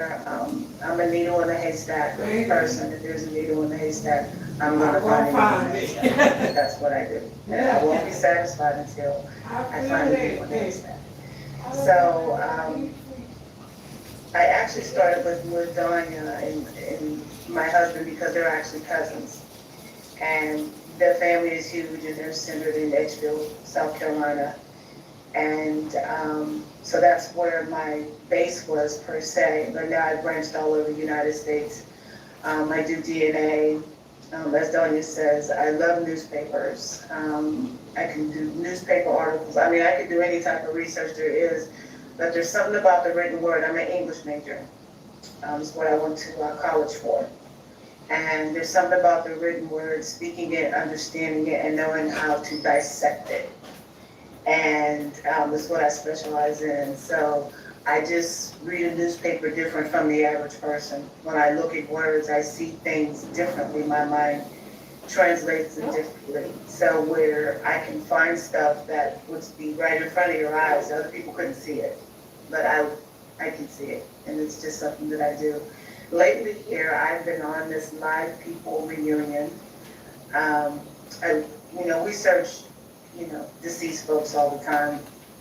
I'm a needle in a haystack person. If there's a needle in the haystack, I'm gonna find a needle in the haystack. That's what I do. And I won't be satisfied until I find a needle in the haystack. So, I actually started with Ladanya and my husband because they're actually cousins. And their family is huge and they're centered in Edgefield, South Carolina. And so that's where my base was per se, but now I've branched all over the United States. I do DNA, as Donia says, I love newspapers. I can do newspaper articles. I mean, I can do any type of research there is, but there's something about the written word. I'm an English major. It's what I went to college for. And there's something about the written word, speaking it, understanding it, and knowing how to dissect it. And that's what I specialize in. So I just read a newspaper different from the average person. When I look at words, I see things differently. My mind translates it differently. So where I can find stuff that would be right in front of your eyes, other people couldn't see it, but I can see it, and it's just something that I do. Lately here, I've been on this Live People reunion. We search, deceased folks all the time,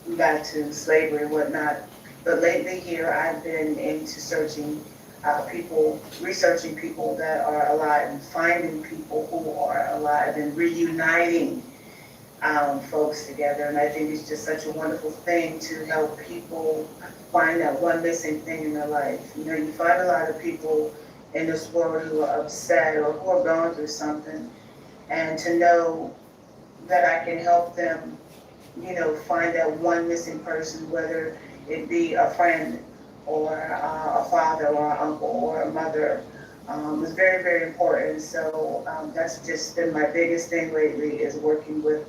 back to slavery and whatnot. But lately here, I've been into searching people, researching people that are alive and finding people who are alive and reuniting folks together. And I think it's just such a wonderful thing to help people find that one missing thing in their life. You find a lot of people in this world who are upset or who are going through something, and to know that I can help them, find that one missing person, whether it be a friend or a father or an uncle or a mother, is very, very important. So that's just been my biggest thing lately, is working with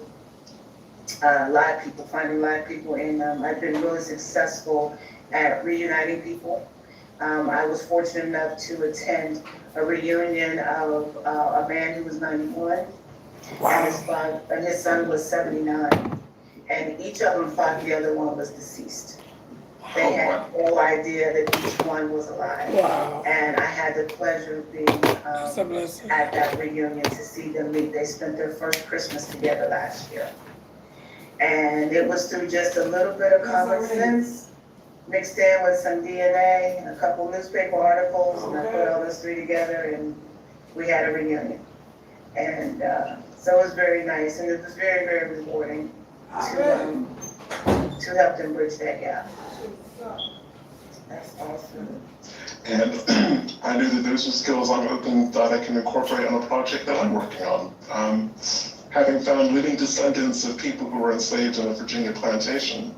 live people, finding live people, and I've been really successful at reuniting people. I was fortunate enough to attend a reunion of a man who was 91. Wow. And his son was 79. And each of them thought the other one was deceased. They had no idea that each one was alive. Wow. And I had the pleasure of being at that reunion to see them meet. They spent their first Christmas together last year. And it was through just a little bit of common sense, mixed in with some DNA and a couple newspaper articles, and I put all those three together, and we had a reunion. And so it was very nice, and it was very, very rewarding to help them bridge that gap. That's awesome. And I knew that those were skills I'm hoping that I can incorporate on a project that I'm working on. Having found living descendants of people who were enslaved on a Virginia plantation,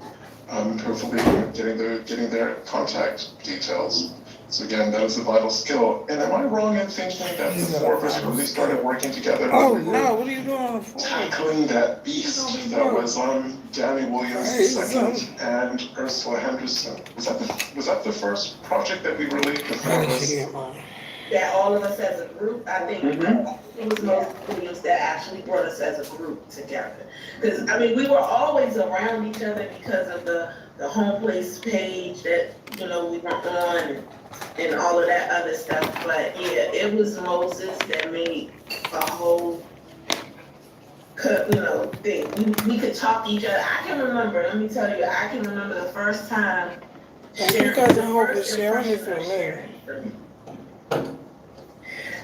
hopefully getting their contact details. So again, that is a vital skill. And am I wrong in thinking that the four of us really started working together? Oh no, what are you doing? Tackling that beast that was Danny Williams II and Ursula Henderson. Was that the first project that we really that all of us as a group, I think it was most Williams that actually brought us as a group together. Because, we were always around each other because of the home place page that, we were on and all of that other stuff. But yeah, it was Moses that made a whole, thing. We could talk to each other. I can remember, let me tell you, I can remember the first time. Sharon is for me.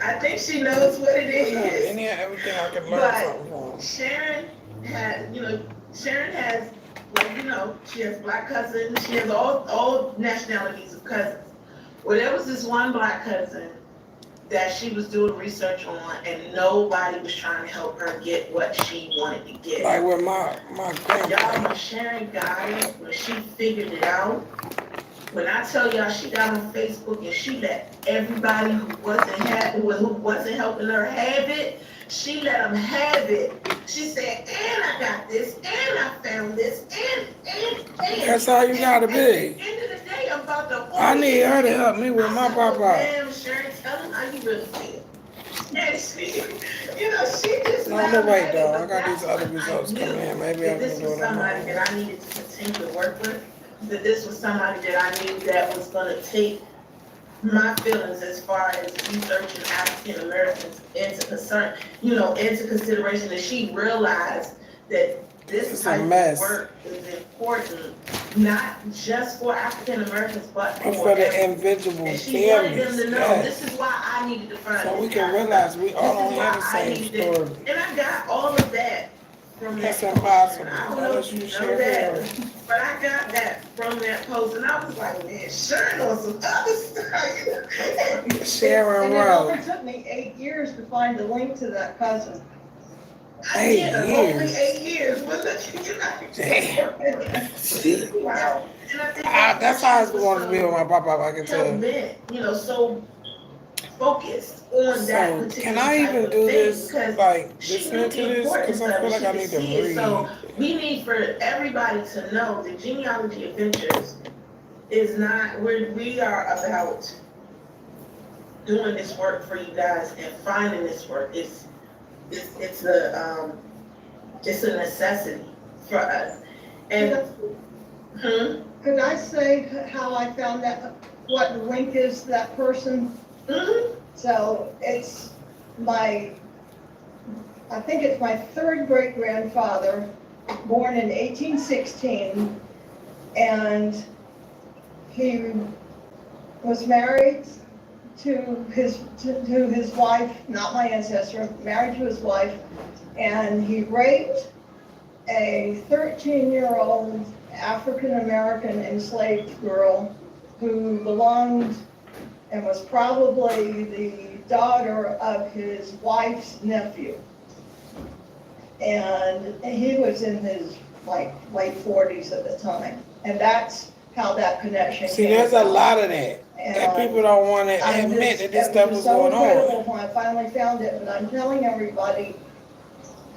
I think she knows what it is. Everything I can learn from. Sharon has, she has black cousins. She has all nationalities of cousins. Well, there was this one black cousin that she was doing research on, and nobody was trying to help her get what she wanted to get. Like with my grandma. Y'all, when Sharon got it, when she figured it out, when I tell y'all she got on Facebook and she let everybody who wasn't helping her have it, she let them have it. She said, and I got this, and I found this, and. That's how you gotta be. At the end of the day, I'm about to. I need her to help me with my papa. Damn, Sharon, tell them how you really feel. And she just. No, I'm gonna wait though. I got these other results coming in. Maybe I can do it. This was somebody that I needed to continue to work with. That this was somebody that I knew that was going to take my feelings as far as researching African Americans into into consideration, that she realized that this It's a type of mess. work is important, not just for African Americans, but But for for the everyone. individual And she wanted them families, to know, yes. this is why I needed to find So this we can guy. realize we all This don't is have the why I same needed it. story. And I got all of that from That's that post. impossible. And I don't know Unless if you you know share that, yours. but I got that from that post. And I was like, man, Sharon on some other stuff. Sharon And it Rowe. only took me 8 years to find the link to that cousin. I 8 did only years. 8 years, but look, you know. Damn. Wow. And I think That's how it's was going to be with my papa, I can hell tell. bent, so focused on that So, particular can I type even of do thing, this, because like, she listening knew to the this? importance Because I of feel it. like She I could need to see it. So read. we need for everybody to know that Genealogy Adventures is not, we are about doing this work for you guys and finding this work. It's a necessity for us. And Could I say how I found that, what the link is to that person? So it's I think it's my third great grandfather, born in 1816, and he was married to his wife, not my ancestor, married to his wife, and he raped a 13-year-old African-American enslaved girl who belonged and was probably the daughter of his wife's nephew. And he was in his late 40s at the time. And that's how that connection See, came there's a about. lot of that. And people don't want to admit that this stuff was going It was so incredible on. when I finally found it, but I'm telling everybody,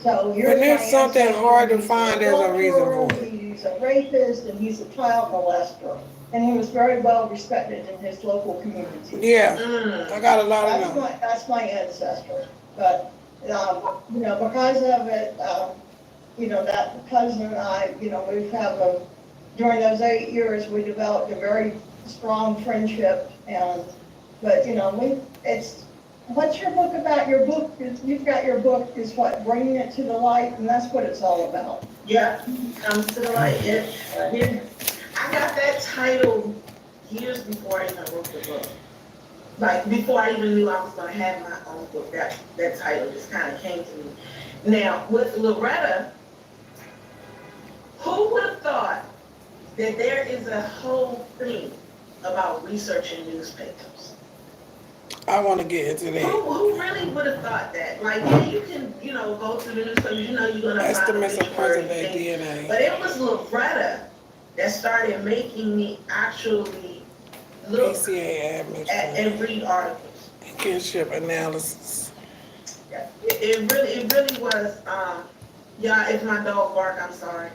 so here's When my there's something ancestor, hard to he's find, an there's a reason adulterer, for it. he's a rapist, and he's a child molester. And he was very well respected in his local community. Yeah, I got a lot of them. That's my ancestor. But, because of it, that cousin and I, during those 8 years, we developed a very strong friendship. But what's your book about? Your book, you've got your book is what, bringing it to the light, and that's what it's all about. Yeah, comes to the light. I got that title years before I even wrote the book. Like, before I even knew I was gonna have my own book, that title just kind of came to me. Now, with Loretta, who would have thought that there is a whole thing about researching newspapers? I want to get into that. Who really would have thought that? Like, yeah, you can, go through the newspapers, you're gonna find Estimates of present day things. DNA. But it was Loretta that started making me actually look ACA at admins and read articles. kinship analysis. It really was, yeah, if my dog bark, I'm sorry.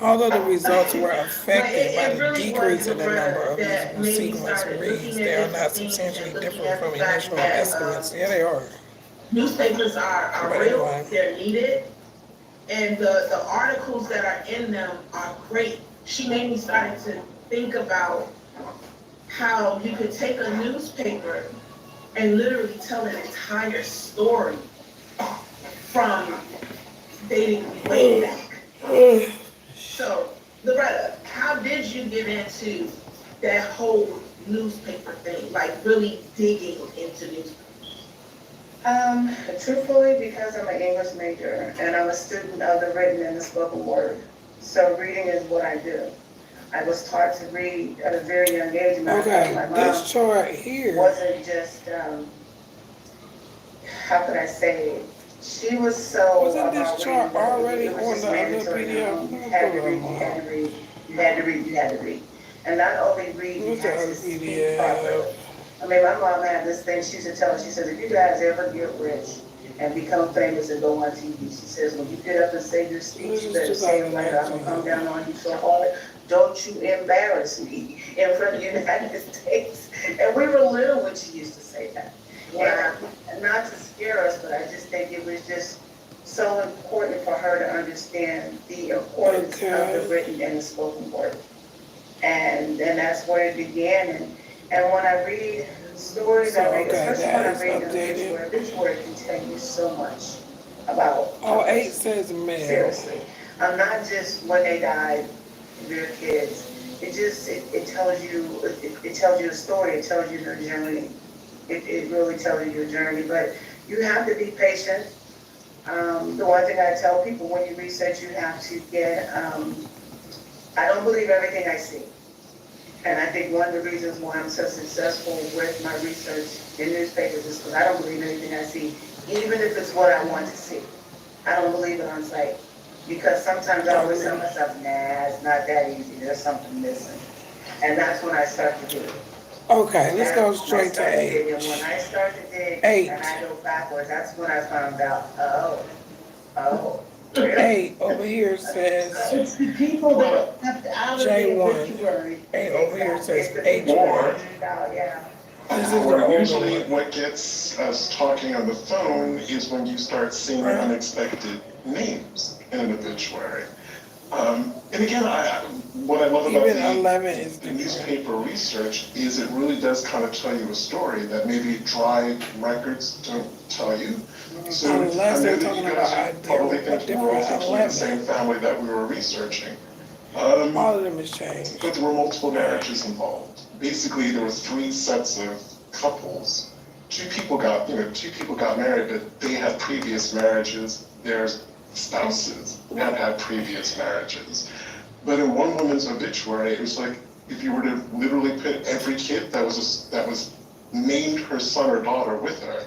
Although the results were affected by It the really decrease was in the number of that visible made me sequence start reads, looking they at are not things and substantially looking different at from the fact initial that, estimates. Yeah, they are. Newspapers are But real, anyway. they're needed, and the articles that are in them are great. She made me start to think about how you could take a newspaper and literally tell an entire story from dating way back. So, Loretta, how did you get into that whole newspaper thing, like really digging into newspapers? Truthfully, because I'm an English major and I'm a student of the written and the spoken word. So reading is what I do. I was taught to read at a very young age. And Okay, my mom this chart here. wasn't just, how could I say it? She was so Wasn't about this chart reading that already it was on just the other mandatory. PDF? You had to read, you had to read, you had to read, you had to read. And not only read, you What's the had other to speak PDF? properly. I mean, my mom had this thing, she used to tell us, she says, if you guys ever get rich and become famous and go on TV, she says, when you get up and say your speech, you better say it right, I'm gonna come down on you so hard. Don't you embarrass me in front of the United States. And we were little when she used to say that. And not to scare us, but I just think it was just so important for her to understand the importance of the written and the spoken word. And that's where it began. And when I read stories, I read, Okay, especially when that I is read an updated. obituary can tell you so much about a Oh, 8 person. says male. Seriously. Not just when they died, their kids. It tells you, it tells you a story, it tells you their journey. It really tells you your journey, but you have to be patient. The one thing I tell people when you research, you have to get, I don't believe everything I see. And I think one of the reasons why I'm so successful with my research in newspapers is because I don't believe anything I see, even if it's what I want to see. I don't believe it on sight. Because sometimes I always tell myself, nah, it's not that easy, there's something missing. And that's when I start to dig. Okay, let's go And straight to dig, and H. when I start to dig, 8. and I go backwards, that's when I found out, oh, really? 8 over here says It's the people that left out of the J1. obituary. 8 over here says It's the people H1. that found out, yeah. This is Or the older usually one. what gets us talking on the phone is when you start seeing Right. unexpected names in an obituary. And again, what I love about Even 11 is the different. newspaper research is it really does kind of tell you a story that maybe dry records don't tell you. So I Unless know they're that talking you about guys are probably thinking we're all thinking of the same family that we were researching. All of them is changed. But there were multiple marriages involved. Basically, there were 3 sets of couples. Two people got married, but they had previous marriages. Their spouses had previous marriages. But in one woman's obituary, it was like if you were to literally put every kid that was named her son or daughter with her,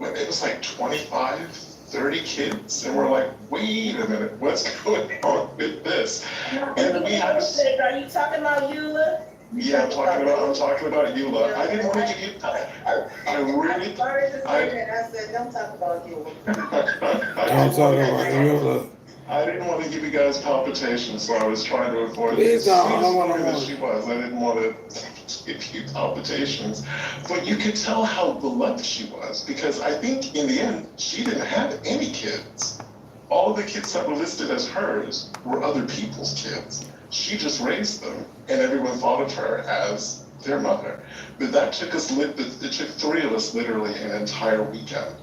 it was like 25, 30 kids, and we're like, wait a minute, what's going on with this? And we had to. Are you talking about Eula? Yeah, I'm talking about Eula. I didn't want to give. I really. Started to say that, I said, don't talk about you. Don't talk about you. I didn't want to give you guys palpitations, so I was trying to avoid it. Please don't. I As don't want sweet as to. she was, I didn't want to give you palpitations. But you could tell how beloved she was, because I think in the end, she didn't have any kids. All of the kids that were listed as hers were other people's kids. She just raised them, and everyone thought of her as their mother. But that took us, it took 3 of us literally an entire weekend,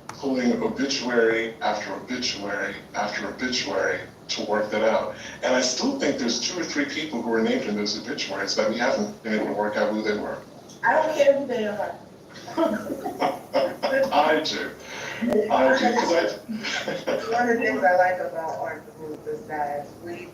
pulling obituary after obituary after obituary to work that out. And I still think there's 2 or 3 people who are named in those obituaries that we haven't been able to work out who they were. I don't care who they are. I do. Because One of the things I like about our group is that we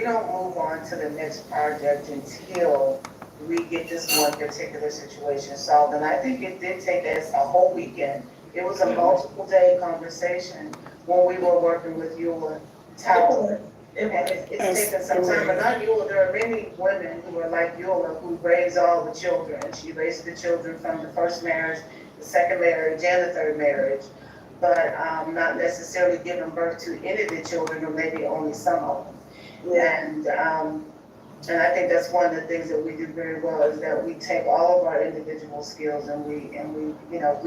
don't move on to the next project until we get this one particular situation solved. And I think it did take us a whole weekend. It was a multiple day conversation when we were working with Eula Tower. And it's taken some time, but not Eula, there are many women who are like Eula who raise all the children. She raised the children from the first marriage, the second marriage, and the third marriage, but not necessarily giving birth to any of the children, or maybe only some of them. And I think that's one of the things that we do very well is that we take all of our individual skills and we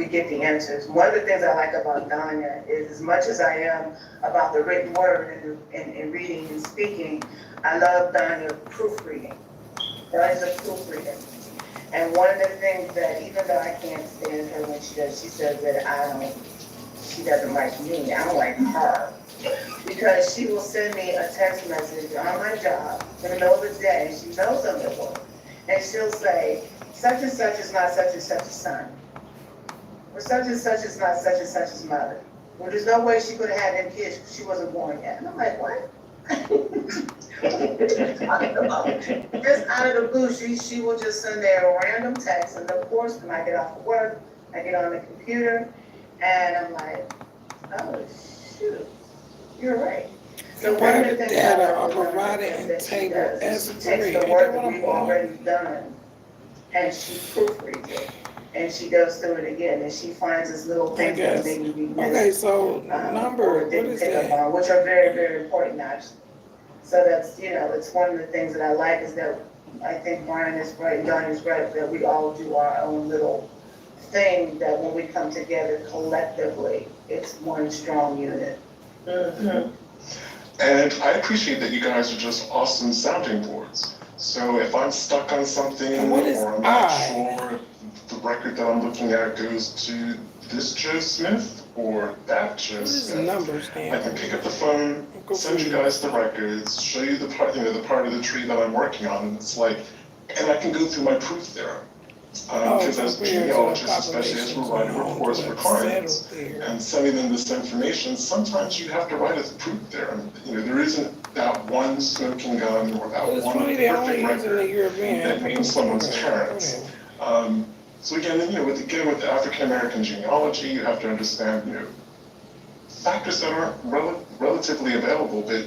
get the answers. One of the things I like about Danya is, as much as I am about the written word and reading and speaking, I love Danya proofreading. Danya's a proofreader. And one of the things that, even though I can't stand her when she says that she doesn't like me, I don't like her. Because she will send me a text message on my job in the middle of the day, and she knows I'm at work. And she'll say, such and such is not such and such's son. Or such and such is not such and such's mother. Well, there's no way she could have had them kids because she wasn't born yet. And I'm like, what? Just out of the blue, she will just send a random text. And of course, when I get off of work, I get on the computer, and I'm like, oh, shoot. You're right. So one of the things data are provided in table S3. she takes the work that we've already done and she proofreads it. And she goes through it again and she finds this little things that maybe we missed. Okay, so number, what is that? Which are very, very important actually. So that's, it's one of the things that I like is that I think Brian is right, Don is right, that we all do our own little thing that when we come together collectively, it's one strong unit. Mm-hmm. And I appreciate that you guys are just awesome sounding boards. So if I'm stuck on something And what is or I'm not I? sure the record that I'm looking at goes to this Joe Smith or that Joe What does Smith, number I stand can for? pick up the phone, I'm send you confused. guys the records, show you the part, the part of the tree that I'm working on, and it's like, and I can go through my proof theorem. Because as Compared to the genealogists, especially as we're populations writing known to reports for have settled clients there. and sending them this information, sometimes you have to write a proof theorem. There isn't that one smoking gun or that But it's one funny they're only perfect using the record European that names people. someone's Okay, parents. whatever. So again, with the African American genealogy, you have to understand, factors that aren't relatively available, but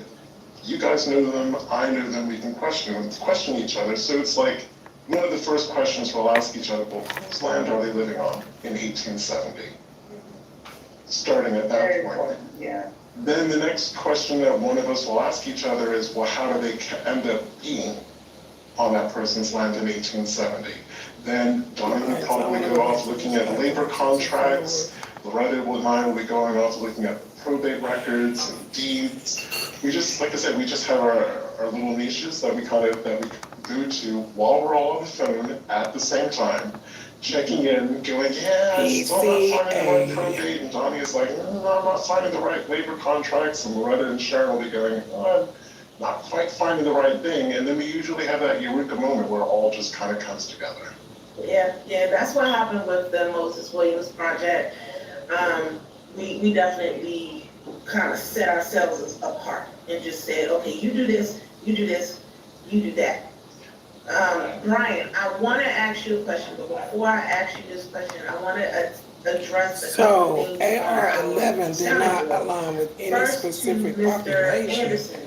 you guys know them, I know them, we can question each other. So it's like one of the first questions we'll ask each other, well, whose land are they living on in 1870? Starting at that Very point. important, yeah. Then the next question that one of us will ask each other is, well, how do they end up being on that person's land in 1870? Then Donnie would probably go off looking at labor contracts. Loretta and I will be going off looking at probate records and deeds. We just, like I said, we just have our little niches that we go to while we're all on the phone at the same time, checking in, going, yeah, I'm still not finding the right probate. And Donnie is like, no, I'm not finding the right labor contracts. And Loretta and Sharon will be going, oh, I'm not quite finding the right thing. And then we usually have that eureka moment where it all just kind of comes together. Yeah, that's what happened with the Moses Williams project. We definitely kind of set ourselves apart and just said, okay, you do this, you do this, you do that. Brian, I want to ask you a question, but before I ask you this question, I want to address a couple things. So AR-11 did not align with any specific population. Anderson,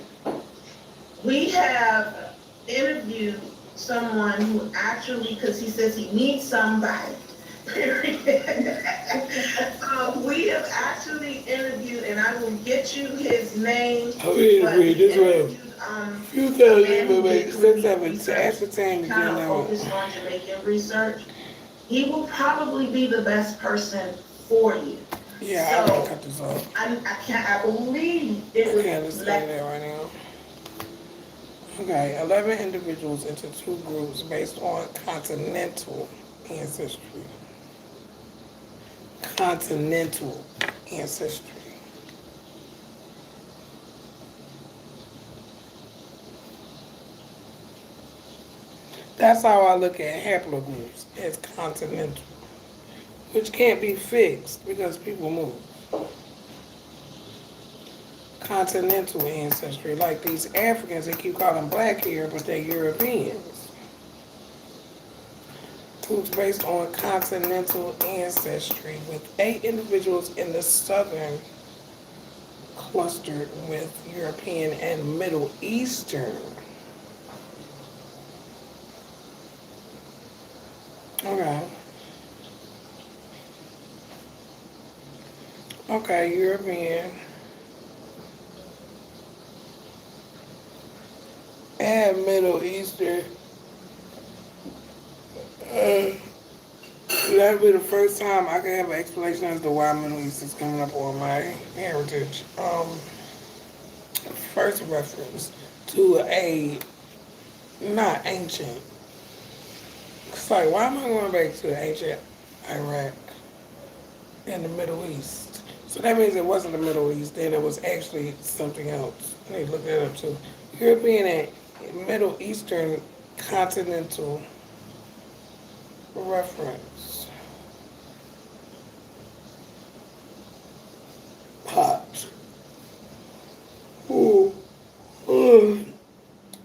we have interviewed someone who actually, because he says he needs somebody, period. We have actually interviewed, and I will get you his name. This way. You can't even make sense of it to ascertain kind of focused on Jamaican research. He will probably be the best person for you. Yeah, I'm gonna cut this off. I believe it I was. can't understand that right now. Okay, 11 individuals into 2 groups based on continental ancestry. Continental ancestry. That's how I look at haplogroups, as continental, which can't be fixed because people move. Continental ancestry, like these Africans, they keep calling black here, but they're Europeans. Groups based on continental ancestry, with 8 individuals in the southern clustered with European and Middle Eastern. Okay. Okay, European. And Middle Eastern. That'll be the first time I can have an explanation as to why Middle East is coming up on my heritage. First reference to a not ancient. It's like, why am I going back to ancient Iraq and the Middle East? So that means it wasn't the Middle East, then it was actually something else. I need to look that up too. European and Middle Eastern continental reference. Hot. Ooh.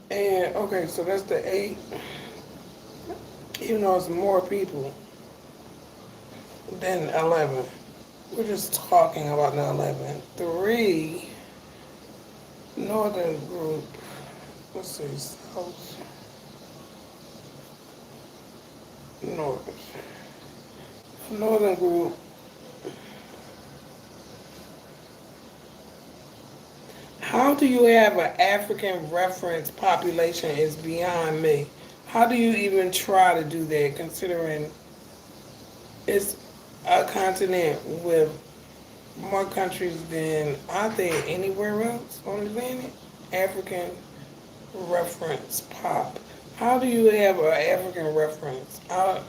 And okay, so that's the 8. Even though it's more people than 11. We're just talking about the 11. 3 northern group. Let's see, south. North. Northern group. How do you have an African reference population is beyond me. How do you even try to do that considering it's a continent with more countries than I think anywhere else on the planet? African reference pop. How do you have an African reference?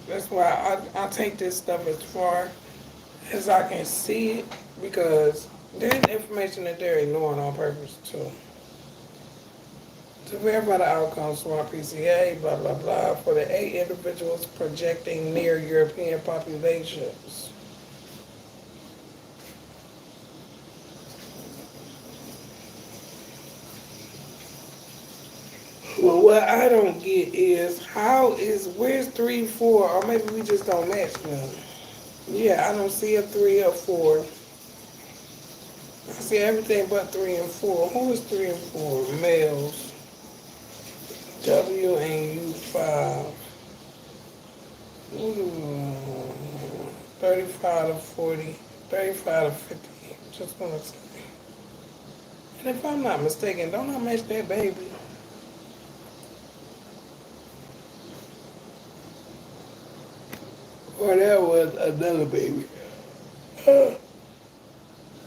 That's why I take this stuff as far as I can see it, because there's information that they're ignoring on purpose too. To verify the outcomes from our PCA, blah, blah, blah, for the 8 individuals projecting near European populations. Well, what I don't get is where's 3, 4, or maybe we just don't match them. Yeah, I don't see a 3 or 4. I see everything but 3 and 4. Who is 3 and 4? Males. W and U5. Ooh, 35 to 40, 35 to 50. Just want to say. And if I'm not mistaken, don't I match that baby? Or that was another baby. No,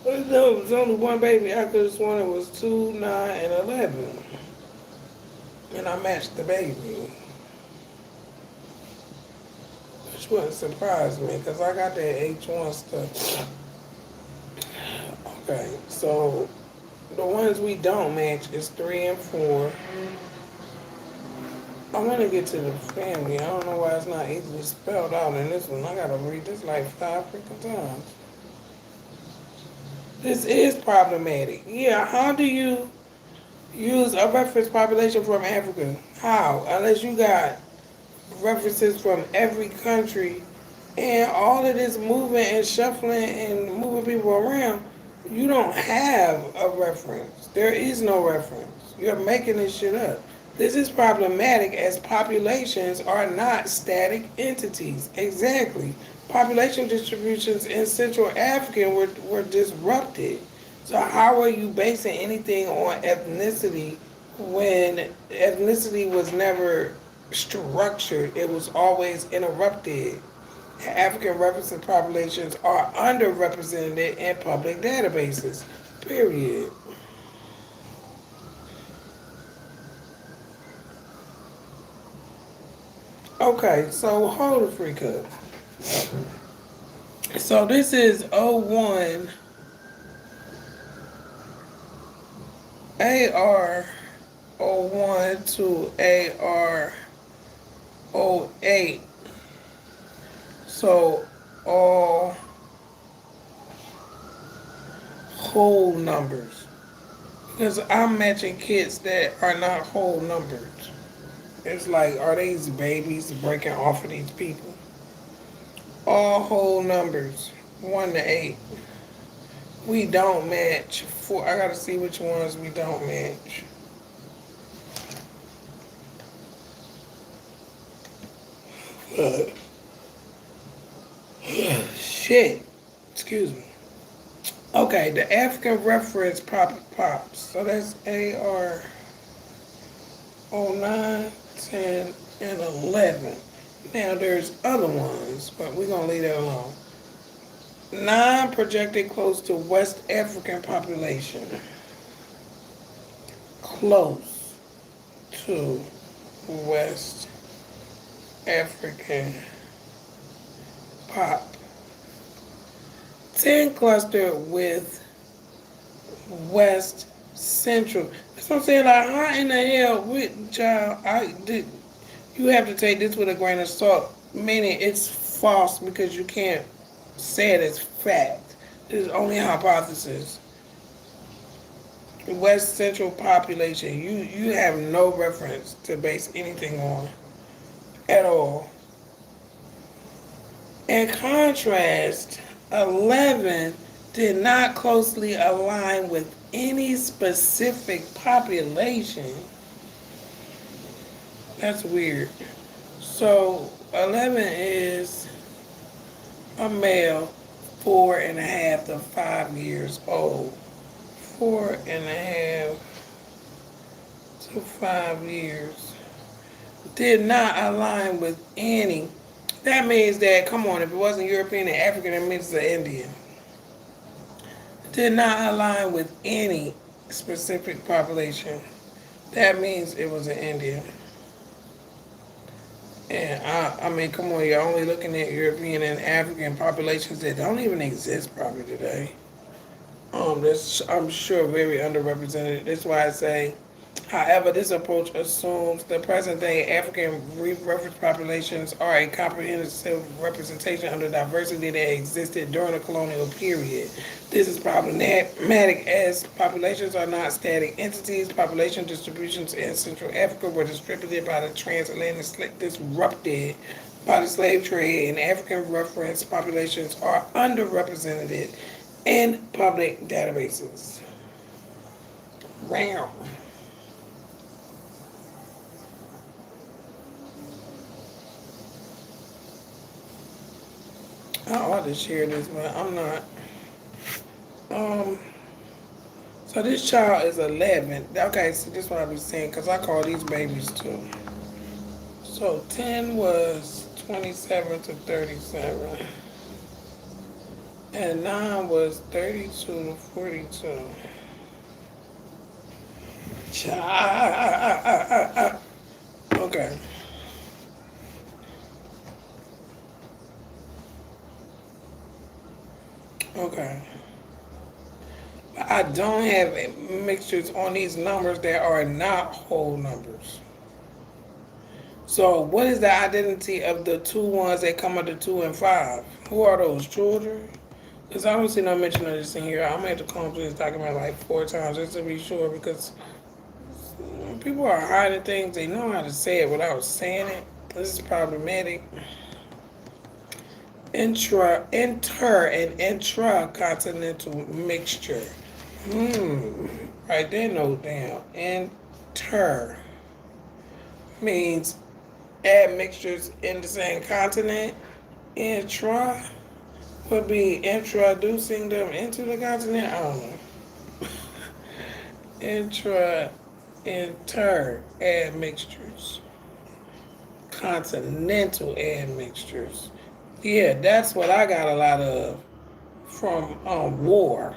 it was only one baby. I could have sworn it was 2, 9, and 11. And I matched the baby. Which wouldn't surprise me, because I got that H1 stuff. Okay, so the ones we don't match is 3 and 4. I want to get to the family. I don't know why it's not easily spelled out in this one. I got to read this like 5 freaking times. This is problematic. Yeah, how do you use a reference population from Africa? How? Unless you got references from every country and all of this moving and shuffling and moving people around, you don't have a reference. There is no reference. You're making this shit up. This is problematic as populations are not static entities. Exactly. Population distributions in Central Africa were disrupted. So how are you basing anything on ethnicity when ethnicity was never structured? It was always interrupted. African referenced populations are underrepresented in public databases. Period. Okay, so hold the freak up. So this is 01 AR 01 to AR 08. So all whole numbers. Because I'm matching kids that are not whole numbers. It's like, are these babies breaking off of these people? All whole numbers, 1 to 8. We don't match. I gotta see which ones we don't match. Shit. Excuse me. Okay, the African reference pops. So that's AR 09, 10, and 11. Now there's other ones, but we're gonna leave that alone. 9 projected close to West African population. Close to West African pop. 10 clustered with West Central. That's what I'm saying. Like, how in the hell, with child? You have to take this with a grain of salt. Meaning it's false because you can't say it as fact. This is only a hypothesis. West Central population. You have no reference to base anything on at all. In contrast, 11 did not closely align with any specific population. That's weird. So 11 is a male, 4.5 to 5 years old. 4.5 to 5 years. Did not align with any. That means that, come on, if it wasn't European and African, it means it's Indian. Did not align with any specific population. That means it was an Indian. And I mean, come on, you're only looking at European and African populations that don't even exist probably today. That's, I'm sure, very underrepresented. That's why I say, however, this approach assumes the present-day African reference populations are a comprehensive representation of the diversity that existed during the colonial period. This is problematic as populations are not static entities. Population distributions in Central Africa were distributed by the transatlantic, disrupted by the slave trade, and African reference populations are underrepresented in public databases. Wow. I ought to share this, but I'm not. Um, so this child is 11. Okay, so this is what I be saying, because I call these babies too. So 10 was 27 to 37. And 9 was 32 to 42. Child. Okay. Okay. I don't have mixtures on these numbers that are not whole numbers. So what is the identity of the two ones that come under 2 and 5? Who are those children? Because I don't see no mention of this in here. I'm going to have to come through this document like 4 times just to be sure, because when people are hiding things, they know how to say it without saying it. This is problematic. Inter, and intracontinental mixture. Write that note down. Inter means add mixtures in the same continent. Intra would be introducing them into the continent. I don't know. Inter admixtures. Continental admixtures. Yeah, that's what I got a lot of from war.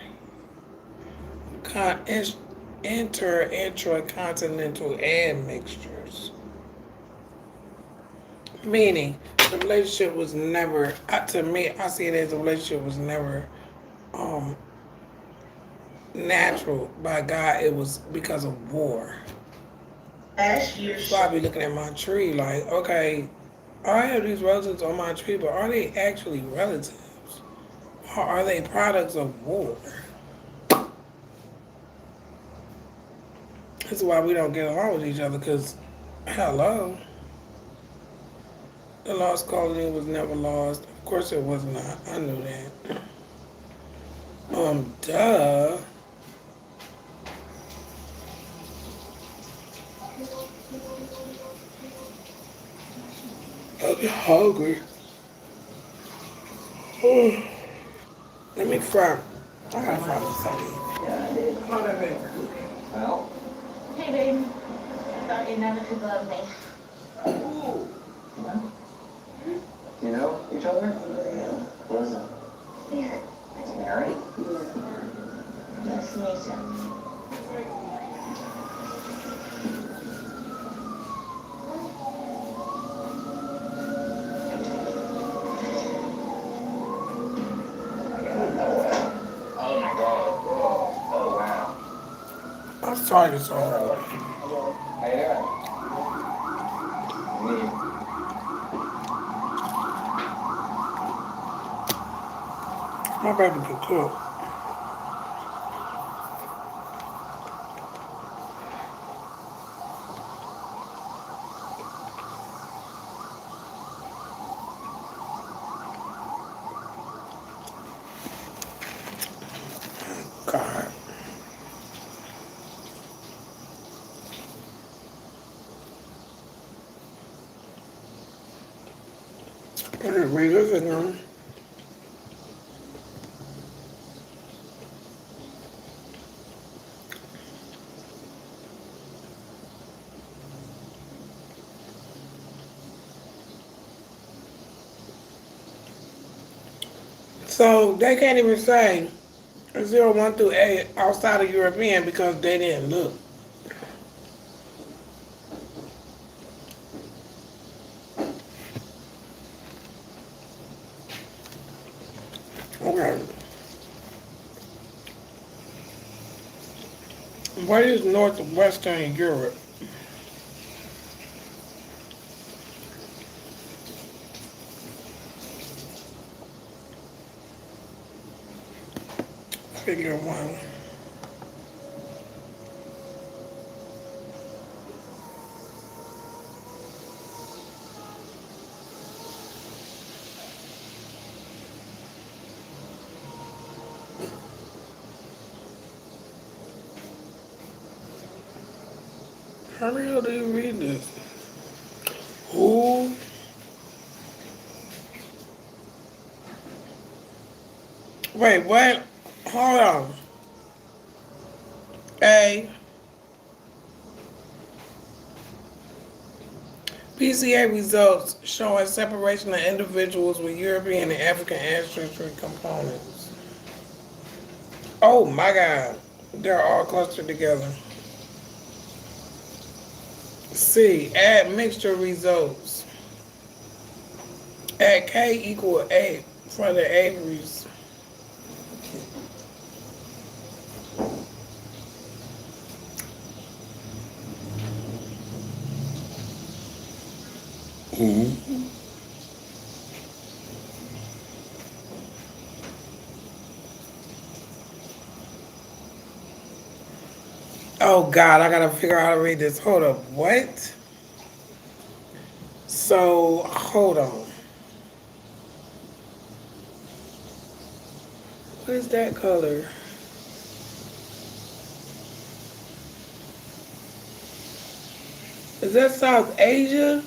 Intracontinental admixtures. Meaning, the relationship was never, to me, I see it as the relationship was never natural by God. It was because of war. Last year, So I be looking at my tree like, okay, I have these relatives on my tree, but are they actually relatives? Or are they products of war? This is why we don't get along with each other, because, hello, the lost colony was never lost. Of course it was not. I knew that. Duh. I'm hungry. Let me fry. I gotta fry this something. Come on, baby. Well, Hey, babe. Thought you'd never could love me. you know each other? What is it? Yeah. Mary? Nice to meet you. Oh my god. Oh wow. I'm sorry this all right. How you doing? My baby can cook. God. I just revisit them. So they can't even say 0, 1 through 8 outside of European because they didn't look. Okay. What is Northwestern Europe? Figure one. How the hell do you read this? Who? Wait, what? Hold on. A. PCA results showing separation of individuals with European and African ancestry components. Oh my God. They're all clustered together. C. Add mixture results. Add K equal 8 for the Averys. Oh God, I gotta figure out how to read this. Hold up. What? So, hold on. What is that color? Is that South Asia?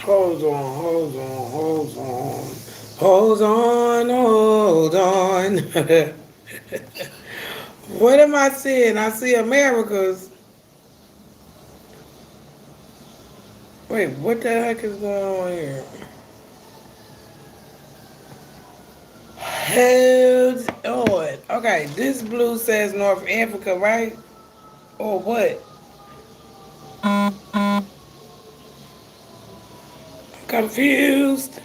Hold on, hold on, hold on. Hold on, hold on. What am I seeing? I see Americas. Wait, what the heck is going on here? Hold on. Okay, this blue says North Africa, right? Or what? Confused.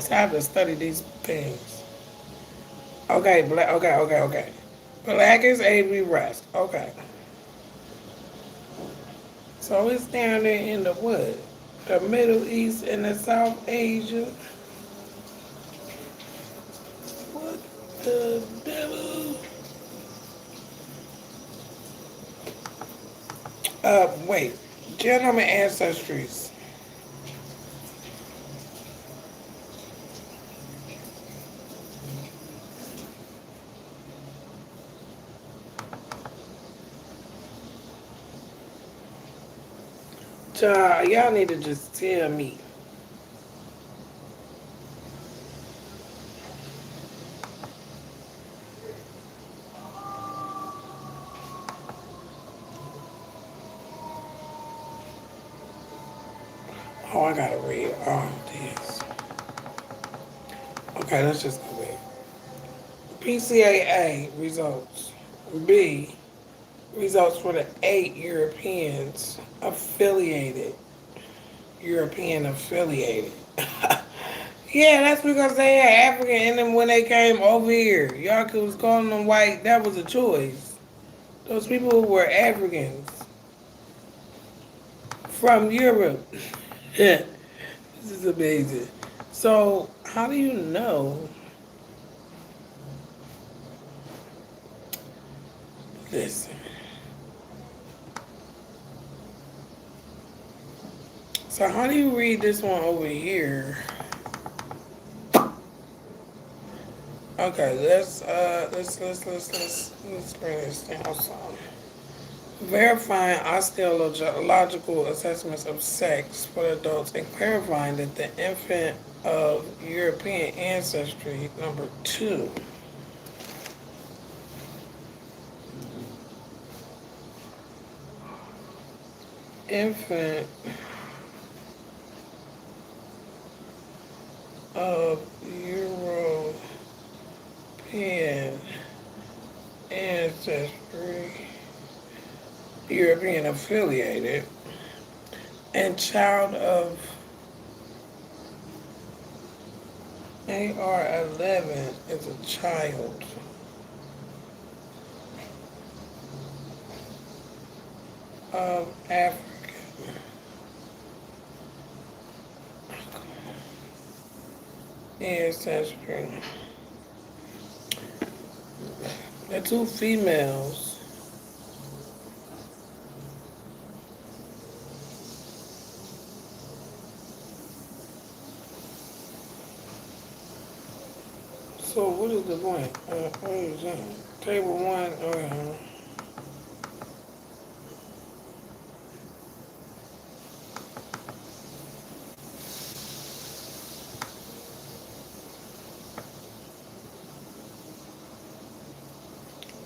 So I have to study these things. Okay, okay. Black is Avery West. Okay. So it's down there in the what? The Middle East and the South Asia. What the devil? Wait. Gentleman ancestries. Y'all need to just tell me. Oh, I gotta read all this. Okay, let's just go back. PCAA results. B. Results for the 8 Europeans affiliated. European affiliated. Yeah, that's because they had African in them when they came over here. Y'all was calling them white. That was a choice. Those people were Africans from Europe. Yeah, this is amazing. So, how do you know? Listen. So, how do you read this one over here? Okay, let's bring this down some. Verifying osteological assessments of sex for adults and clarifying that the infant of European ancestry, number 2. Infant of European ancestry, European affiliated, and child of AR-11 is a child. Of African ancestry. The two females. So what is the point? What is that? Table 1,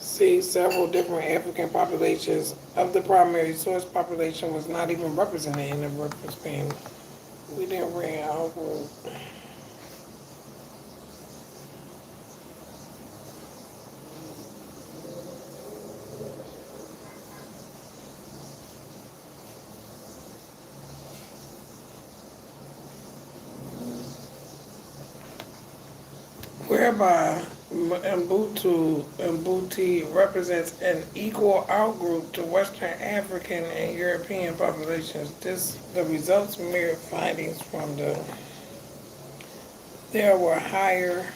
see, several different African populations of the primary source population was not even represented in the reference panel. We didn't bring our group. Whereby Mbuti represents an equal outgroup to Western African and European populations. The results mirror findings from there were higher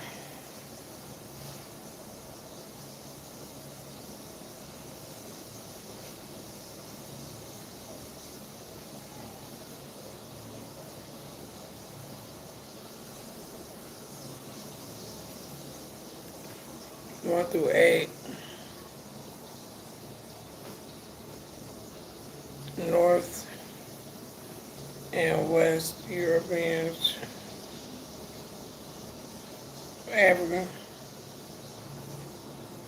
1 through 8, North and West Europeans, African,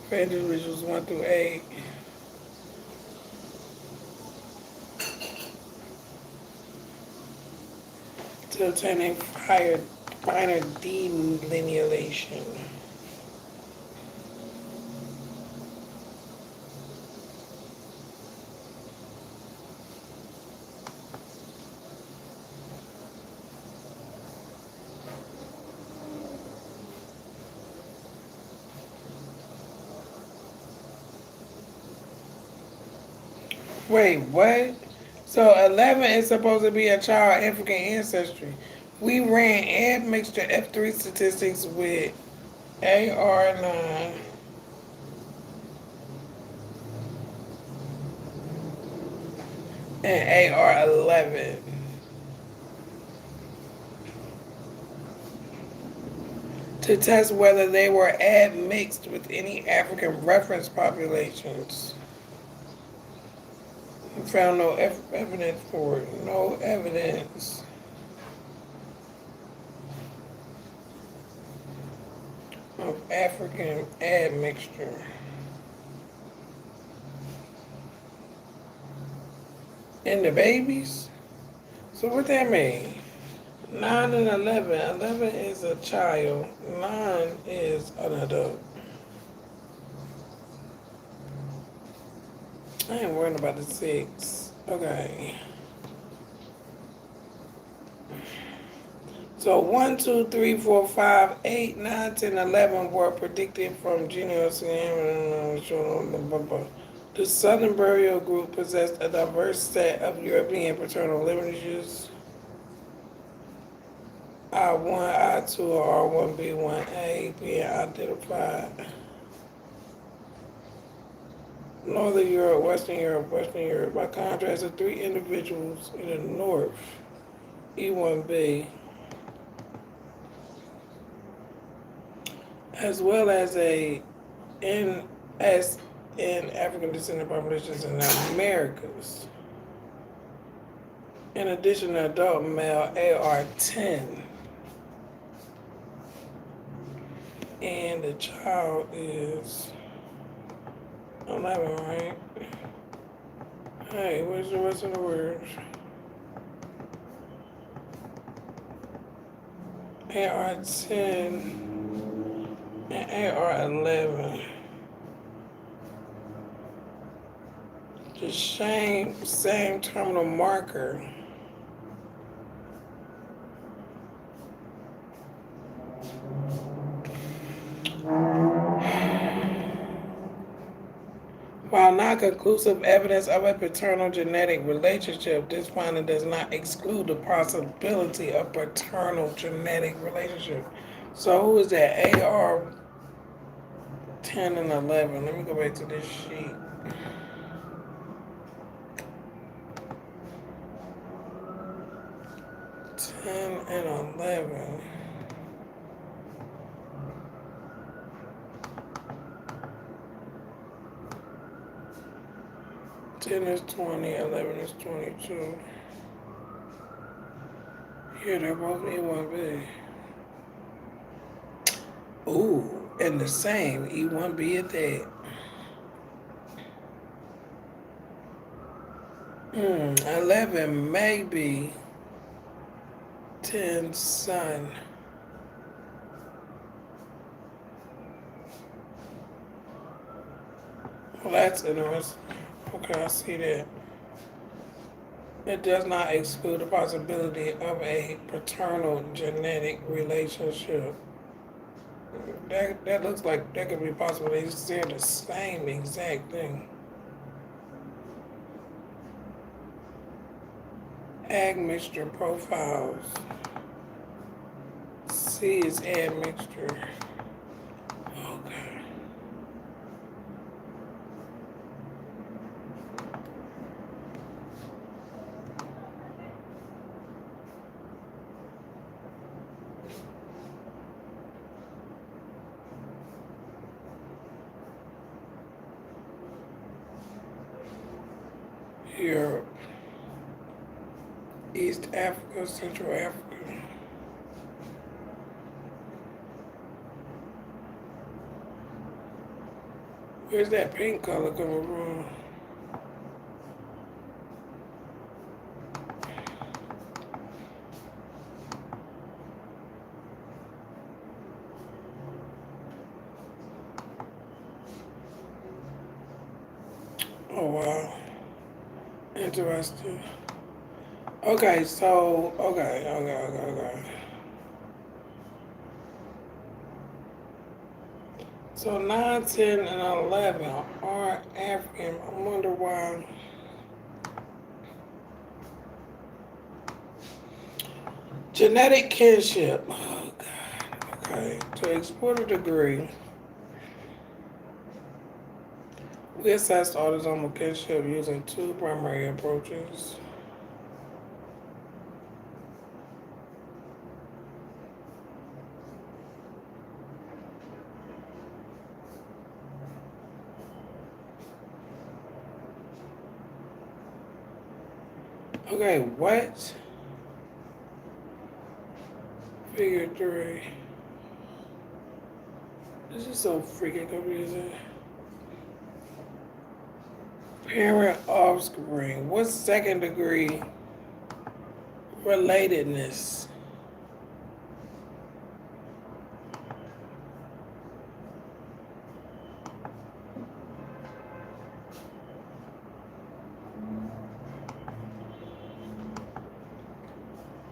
for individuals 1 through 8. To obtain a finer delineation. Wait, what? So 11 is supposed to be a child African ancestry. We ran admixture F3 statistics with AR9 and AR11 to test whether they were admixed with any African reference populations. We found no evidence for it. No evidence. Of African admixture. In the babies? So what that mean? 9 and 11. 11 is a child. 9 is an adult. I ain't worrying about the 6. Okay. So 1, 2, 3, 4, 5, 8, 9, 10, 11 were predicted from genealogy. The Southern burial group possessed a diverse set of European paternal lineages. I1, I2, R1, B1A being identified. Northern Europe, Western Europe. By contrast, the 3 individuals in the north, E1B, as well as a NS in African descendant populations in the Americas. In addition, the adult male AR10 and the child is 11, right? Hey, where's the rest of the words? AR10 and AR11. The same terminal marker. not conclusive evidence of a paternal genetic relationship, this finding does not exclude the possibility of paternal genetic relationship. So who is that? AR 10 and 11. Let me go back to this sheet. 10 and 11. 10 is 20, 11 is 22. Yeah, they're both E1B. Ooh, and the same, E1B at that. 11 may be 10 son. Well, that's interesting. Okay, I see that. It does not exclude the possibility of a paternal genetic relationship. That looks like that could be possible. They share the same exact thing. Admixture profiles. C is admixture. Okay. Europe, East Africa, Central Africa. Where's that pink color coming from? Oh wow, interesting. Okay, so okay. So 9, 10, and 11 are African. I wonder why. Genetic kinship. Oh God. Okay. To explore the degree, we assessed autosomal kinship using two primary approaches. Okay, what? Figure 3. This is so freaking confusing. Parent offspring. What's second degree relatedness?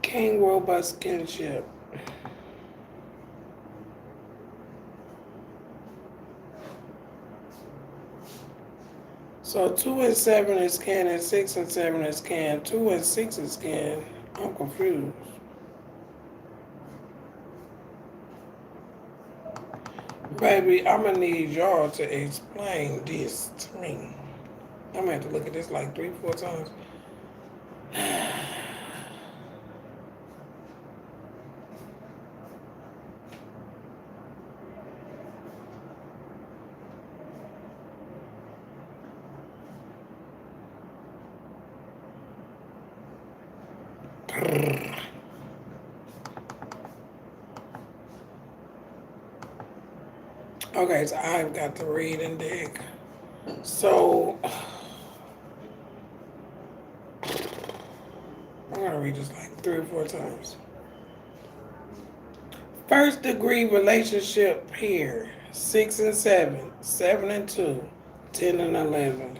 King robust kinship. So 2 and 7 is kin and 6 and 7 is kin. 2 and 6 is kin. I'm confused. Baby, I'm gonna need y'all to explain this to me. I'm gonna have to look at this like 3, 4 times. Okay, so I've got to read and dig. So I'm gonna read this like 3 or 4 times. First degree relationship here, 6 and 7, 7 and 2, 10 and 11.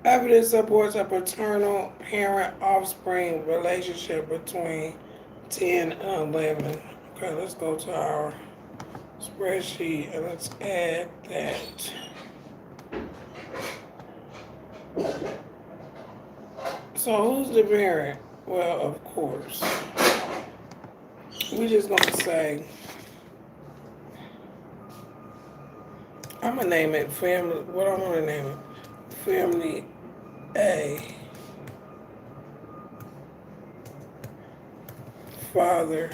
Evidence supports a paternal parent-offspring relationship between 10 and 11. Okay, let's go to our spreadsheet and let's add that. So who's the parent? Well, of course. We just gonna say, I'm gonna name it family, what I'm gonna name it? Family A. Father.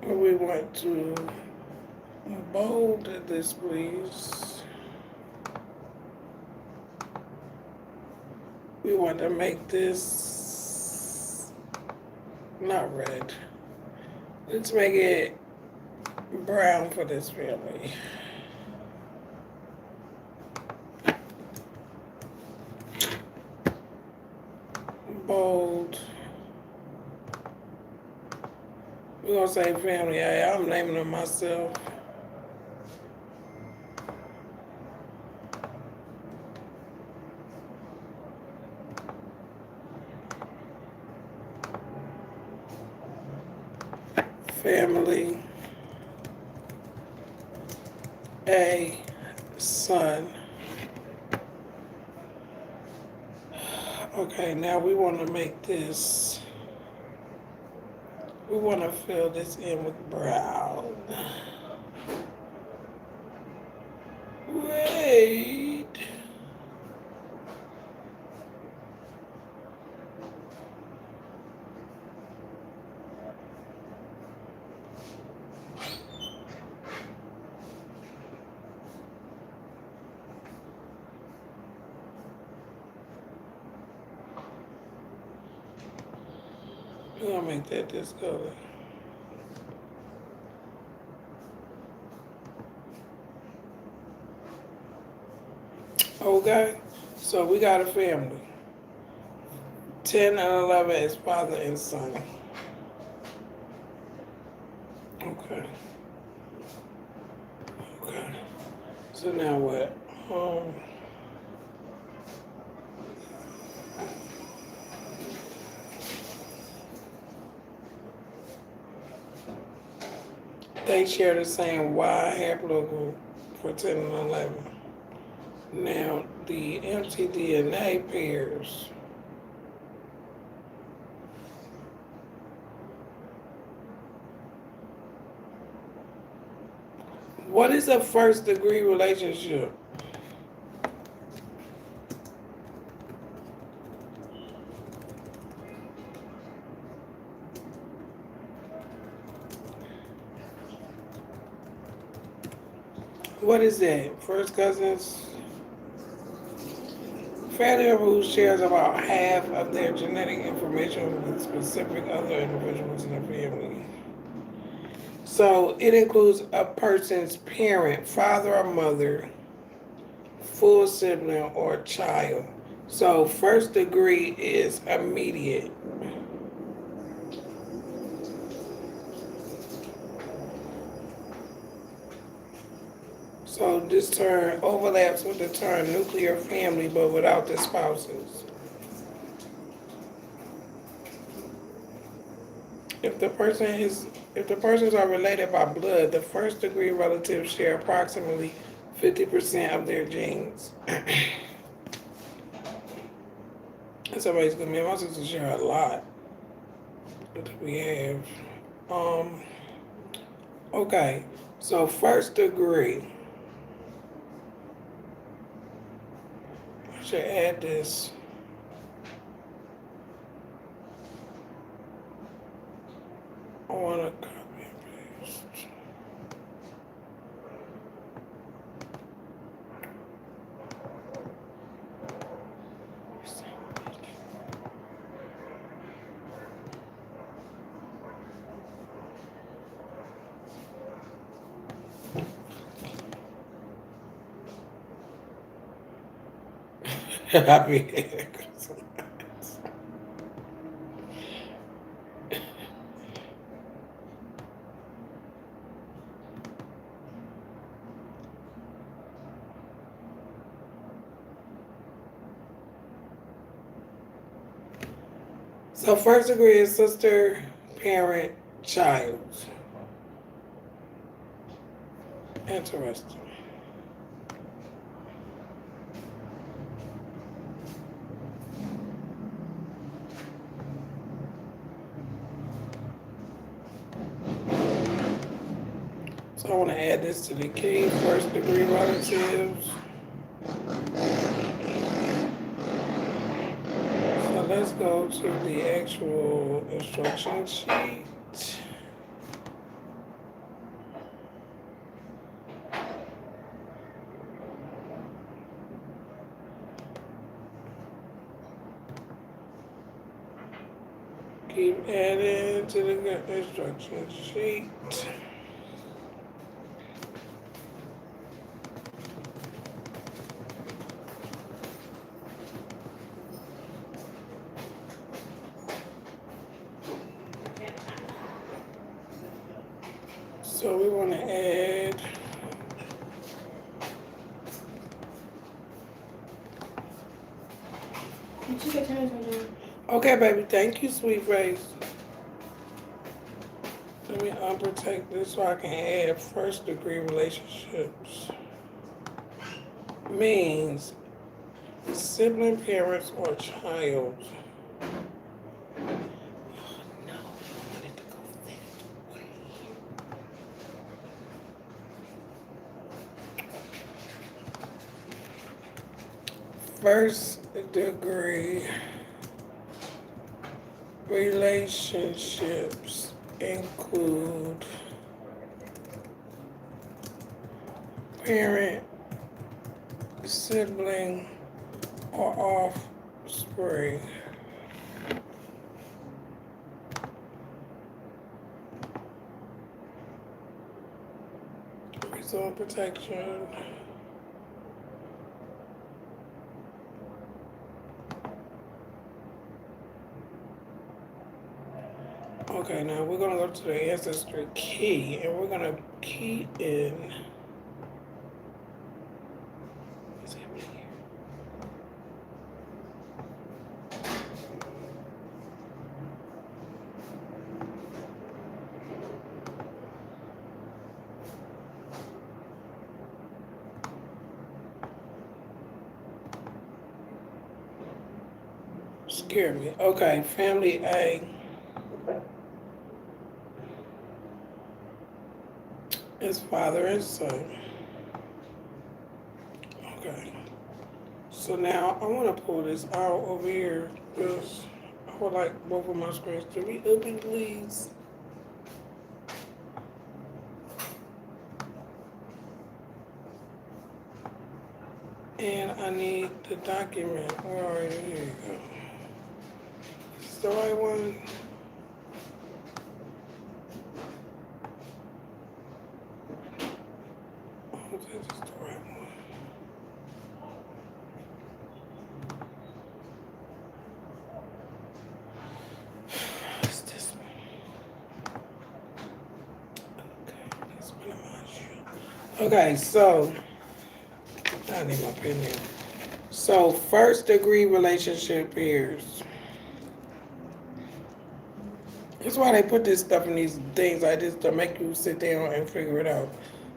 We want to bold this, please. We want to make this not red. Let's make it brown for this family. Bold. We're gonna say family A. I'm naming them myself. Family A, son. Okay, now we want to make this, we want to fill this in with brown. Wait. We're gonna make that this color. Okay, so we got a family. 10 and 11 is father and son. Okay. Okay. So now what? They share the same Y haplogroup for 10 and 11. Now, the mtDNA pairs. What is a first degree relationship? What is that? First cousins? Family member who shares about half of their genetic information with specific other individuals in the family. So it includes a person's parent, father or mother, full sibling, or child. So first degree is immediate. So this term overlaps with the term nuclear family, but without the spouses. If the persons are related by blood, the first degree relatives share approximately 50% of their genes. And somebody's gonna be, my sister share a lot. What do we have? Okay, so first degree. I should add this. I want to copy and paste. Happy. So first degree is sister, parent, child. Interesting. So I want to add this to the key, first degree relatives. So let's go to the actual instruction sheet. Keep adding to the instruction sheet. So we want to add You took your time, John. okay, baby. Thank you, sweet face. Let me unprotect this so I can add first degree relationships. Means sibling, parents, or child. No, I wanted to go that way. First degree relationships include parent, sibling, or offspring. Result protection. Okay, now we're gonna go to the ancestry key and we're gonna key in. What's happening here? Scared me. Okay, family A is father and son. Okay. So now I want to pull this out over here because I would like both of my screens to be open, please. And I need the document. Where are you? Here you go. Is this the right one? I don't think this is the right one. It's this one. Okay, it's been a while. Okay, so I need my pen here. So first degree relationship pairs. That's why they put this stuff in these things like this to make you sit down and figure it out.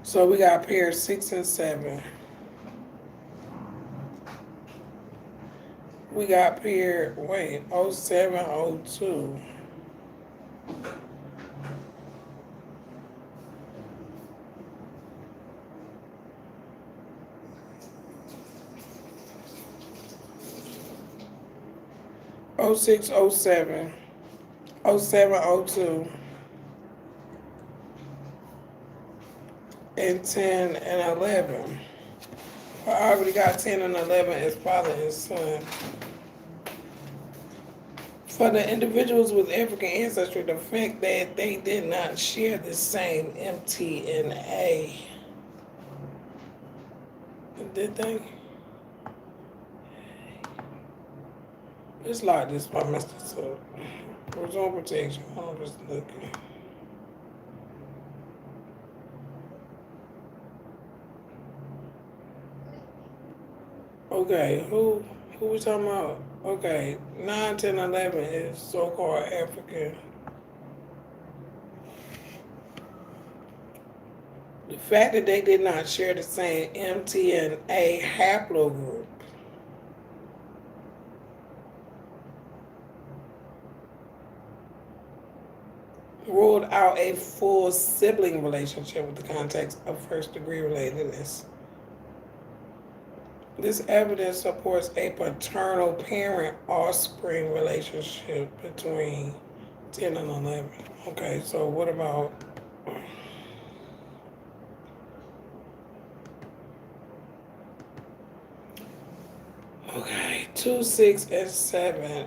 So we got pairs 6 and 7. We got pair, wait, 07, 02. Oh 06, 07, 07, 02, and 10 and 11. I already got 10 and 11 as father and son. For the individuals with African ancestry, the fact that they did not share the same MTNA, did they? It's like this, I messed this up. Result protection, I'm just looking. Okay, who we talking about? Okay, 9, 10, 11 is so-called African. The fact that they did not share the same mTNA haplogroup ruled out a full sibling relationship with the context of first-degree relatedness. This evidence supports a paternal parent-offspring relationship between 10 and 11. Okay, so what about... Okay, 2, 6, and 7.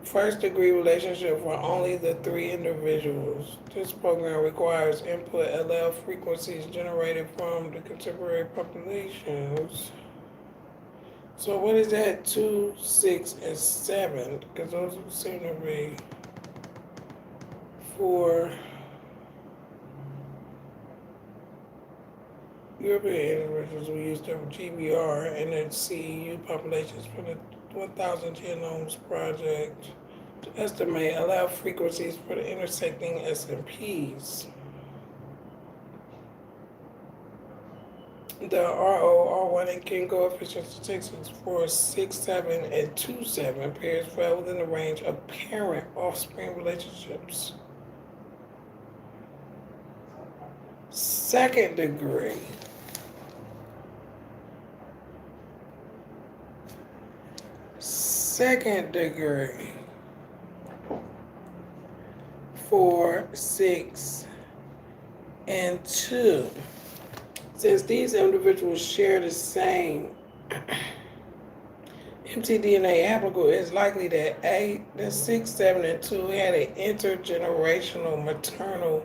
First degree relationship for only the 3 individuals. This program requires input allele frequencies generated from the contemporary populations. So what is that? 2, 6, and 7? Because those seem to be for European individuals. We used the GBR and then CEU populations for the 1,000 Genomes Project to estimate allowed frequencies for the intersecting SNPs. The RO, R1, and King coefficient statistics for 6, 7, and 2, 7 pairs fell within the range of parent-offspring relationships. Second degree. Second degree. 4, 6, and 2. Since these individuals share the same mtDNA haplogroup, it's likely that the 6, 7, and 2 had an intergenerational maternal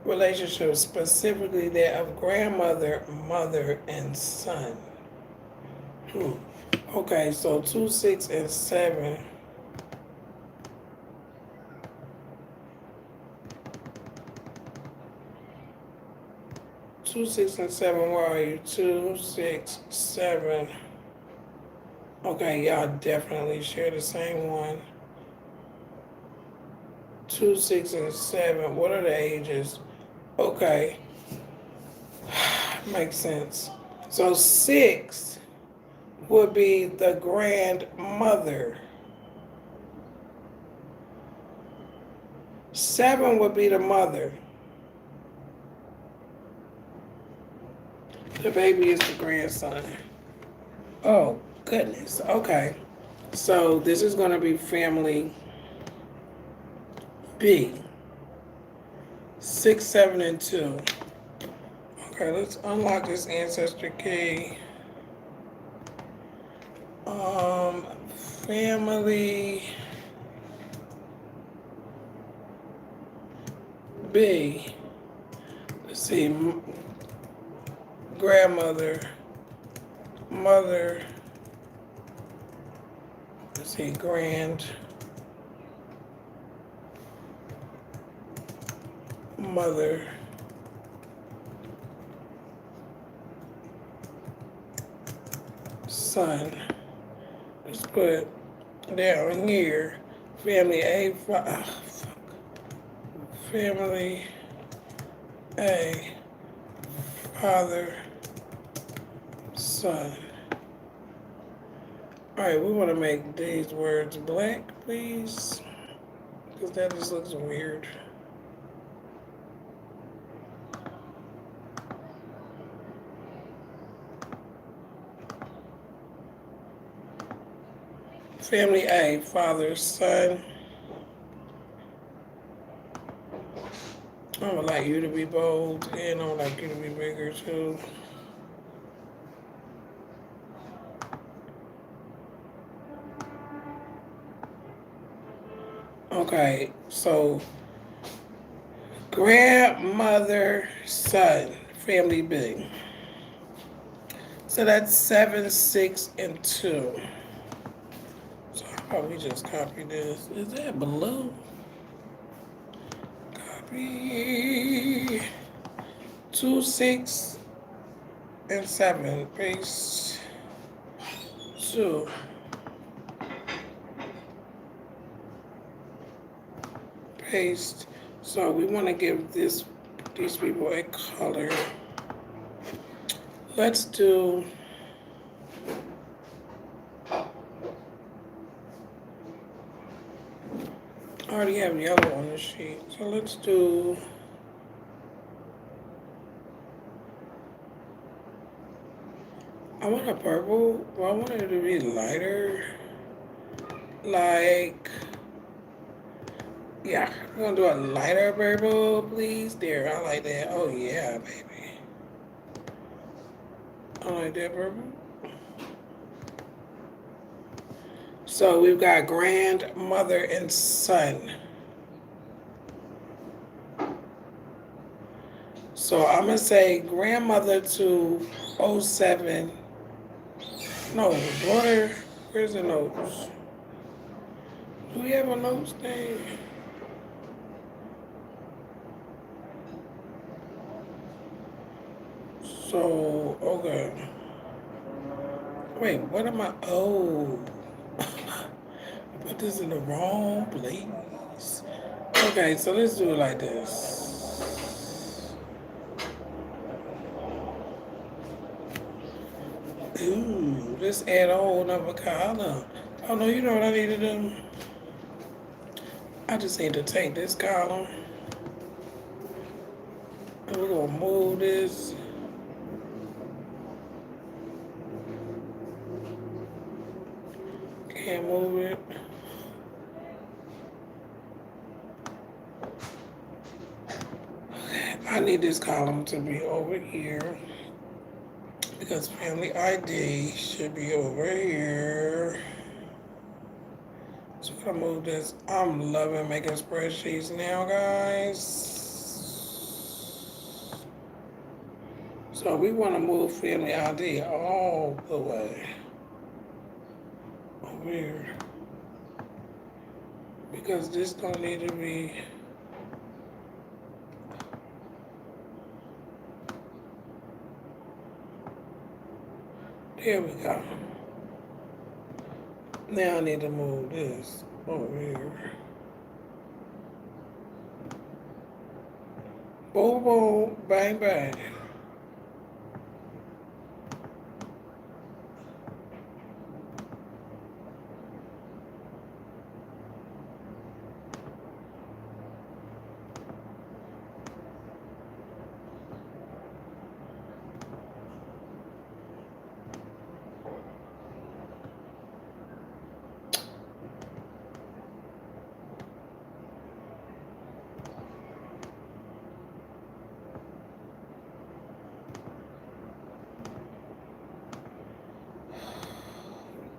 relationship, specifically that of grandmother, mother, and son. Okay, so 2, 6, and 7. 2, 6, and 7, where are you? 2, 6, 7. Okay, y'all definitely share the same one. 2, 6, and 7. What are the ages? Okay. Makes sense. So 6 would be the grandmother. 7 would be the mother. The baby is the grandson. Oh, goodness. Okay. So this is going to be family B. 6, 7, and 2. Okay, let's unlock this ancestor key. Family B. Let's see. Grandmother, mother, let's see, grandmother, son. Let's put down here, family A, family A, father, son. All right, we want to make these words black, please, because that just looks weird. Family A, father, son. I would like you to be bold, and I would like you to be bigger too. Okay, so grandmother, son, family B. So that's 7, 6, and 2. So how about we just copy this? Is that blue? Copy 2, 6, and 7. Paste. do. Paste. So we want to give these people a color. Let's do. I already have yellow on the sheet, so let's do. I want a purple, but I want it to be lighter. Like, yeah, we're gonna do a lighter purple, please. There, I like that. Oh yeah, baby. I like that purple. So we've got grandmother and son. So I'm gonna say grandmother to '07. No, daughter. Where's the notes? Do we have a notes thing? So, okay. Wait, what am I? Oh. I put this in the wrong place. Okay, so let's do it like this. Ooh, let's add a whole nother column. Oh no, you know what I need to do? I just need to take this column and we're gonna move this. Can't move it. I need this column to be over here because family ID should be over here. So I'm gonna move this. I'm loving making spreadsheets now, guys. So we want to move family ID all the way over here because this don't need to be. There we go. Now I need to move this over here. Boom, boom, bang, bang.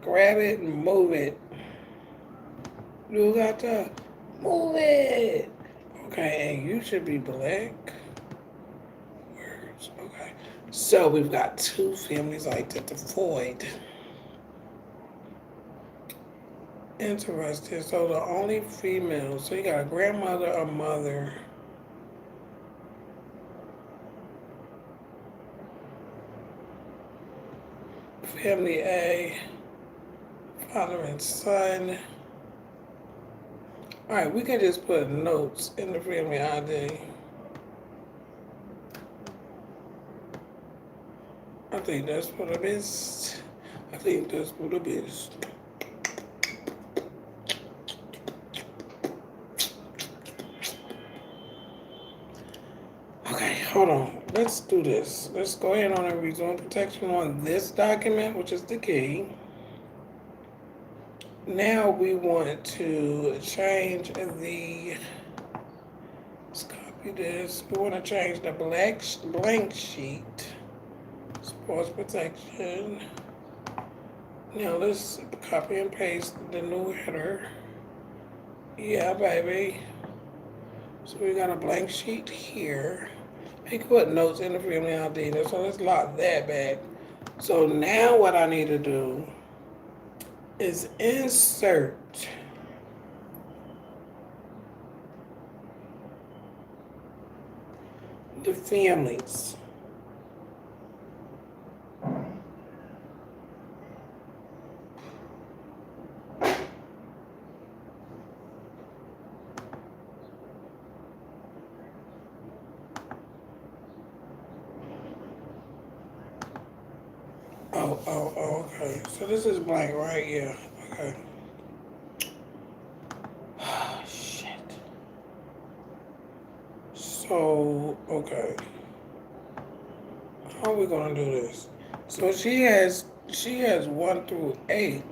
Grab it and move it. You got to move it. Okay, and you should be black. Words. Okay. So we've got two families identified. Interesting. So the only female. So you got a grandmother, a mother. Family A, father and son. All right, we can just put notes in the family ID. I think that's for the best. I think that's for the best. Okay, hold on. Let's do this. Let's go ahead on and resume protection on this document, which is the key. Now we want to change the, let's copy this. We want to change the blank sheet. Sports protection. Now let's copy and paste the new header. Yeah, baby. So we got a blank sheet here. You can put notes in the family ID. So let's lock that back. So now what I need to do is insert the families. Okay. So this is blank, right? Yeah. Okay. Shit. So, okay. How are we gonna do this? So she has 1 through 8.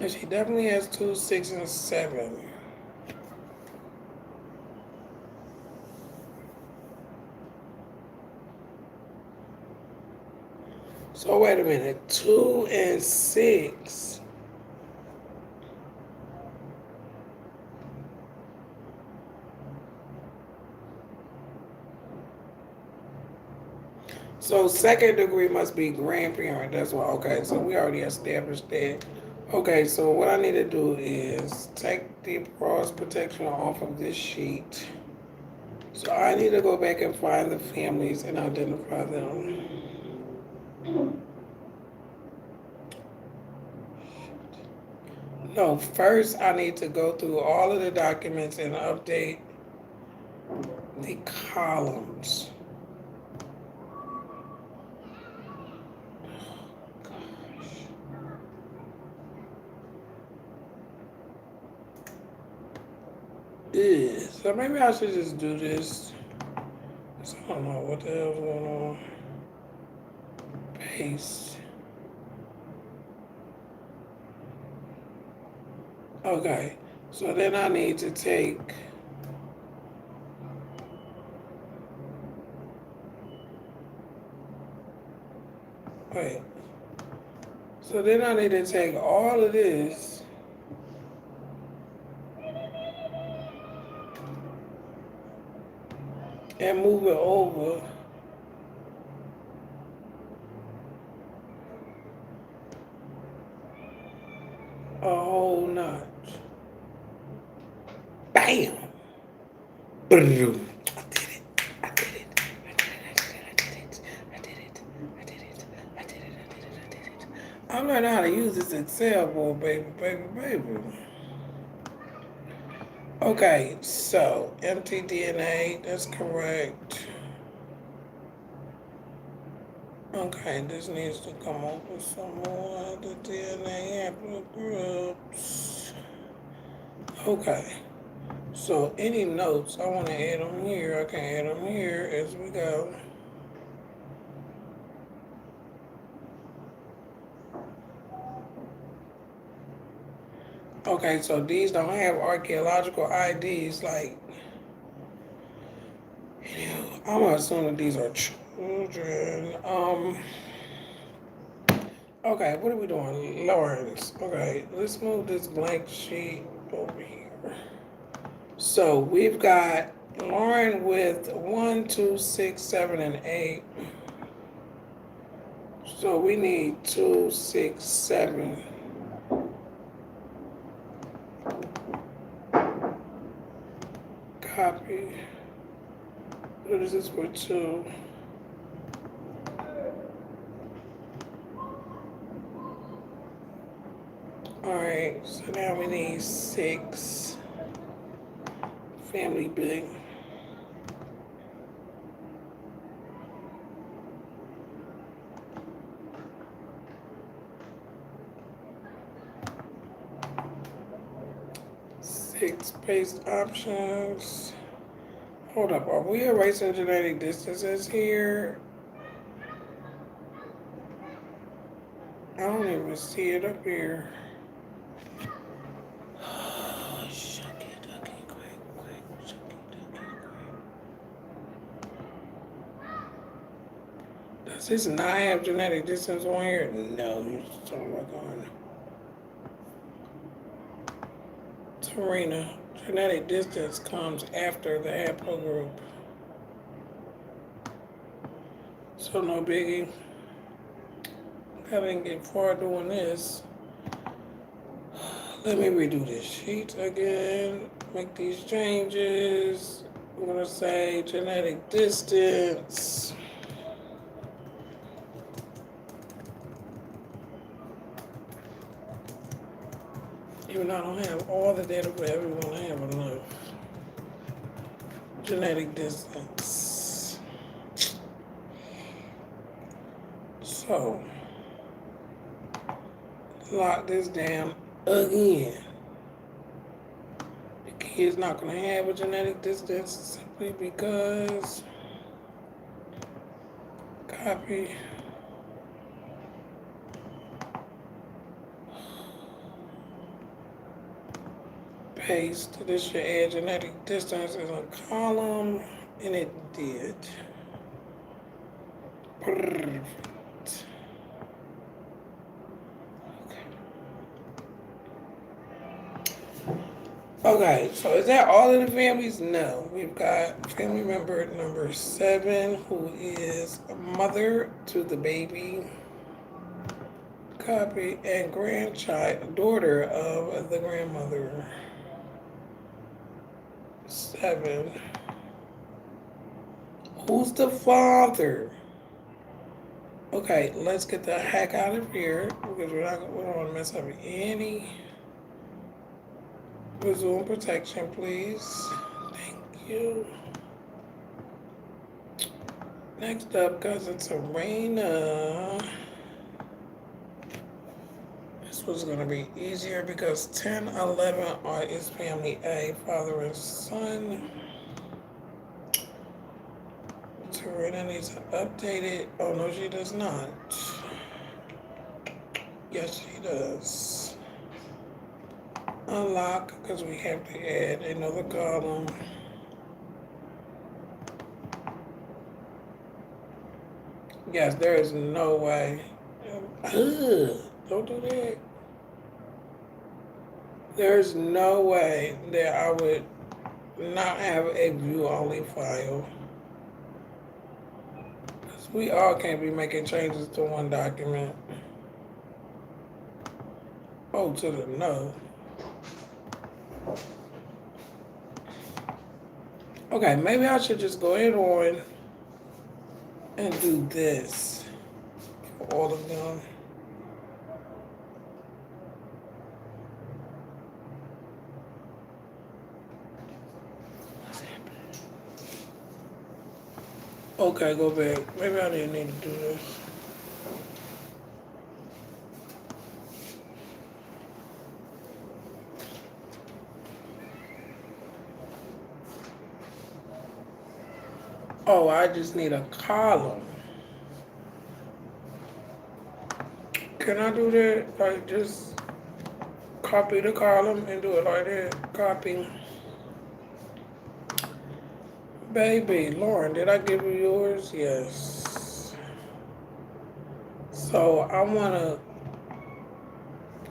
And she definitely has 2, 6, and 7. So wait a minute. 2 and 6. So second degree must be grandparent. That's why. Okay, so we already established that. Okay, so what I need to do is take the cross protection off of this sheet. So I need to go back and find the families and identify them. No, first I need to go through all of the documents and update the columns. Ugh. So maybe I should just do this. So I don't know what the hell's going on. Paste. Okay. So then I need to take. Wait. So then I need to take all of this and move it over a whole notch. Bam! Boom. I did it. I did it. I did it. I did it. I did it. I did it. I did it. I did it. I did it. I'm learning how to use this Excel board, baby. Okay, so empty DNA, that's correct. Okay, this needs to come up with some more of the DNA haplogroups. Okay, so any notes I want to add them here, I can add them here as we go. Okay, so these don't have archaeological IDs, like, I'm gonna assume that these are children. Okay, what are we doing? Lawrence. Okay, let's move this blank sheet over here. So we've got Lauren with 1, 2, 6, 7, and 8. So we need 2, 6, 7. Copy. What is this for 2? Alright, so now we need 6. Family big. Six paste options. Hold up, are we erasing genetic distances here? I don't even see it up here. Shuck it, okay, quick, shuck it, okay, quick. Does this not have genetic distance on here? No, you just don't work on Tarina. Genetic distance comes after the haplogroup. So no biggie. I didn't get far doing this. Let me redo this sheet again. Make these changes. I'm gonna say genetic distance. Even though I don't have all the data for everyone, I have enough. Genetic distance. So, lock this down again. The kid's not going to have a genetic distance simply because copy. Paste. This should add genetic distance in a column, and it did. Perfect. Okay, so is that all of the families? No. We've got family member number 7, who is a mother to the baby. Copy, and grandchild, daughter of the grandmother. 7. Who's the father? Okay, let's get the heck out of here because we don't want to mess up any. Resume protection, please. Thank you. Next up, cousin Serena. This was going to be easier because 10, 11 are is family A, father and son. Serena needs to update it. Oh, no, she does not. Yes, she does. Unlock, because we have to add another column. Yes, there is no way. Don't do that. There's no way that I would not have a view-only file. Because we all can't be making changes to one document. Oh, to the no. Okay, maybe I should just go ahead on and do this for all of them. Okay, go back. Maybe I didn't need to do this. Oh, I just need a column. Can I do that? Like, just copy the column and do it like that? Copy. Baby, Lauren, did I give you yours? Yes. So I want to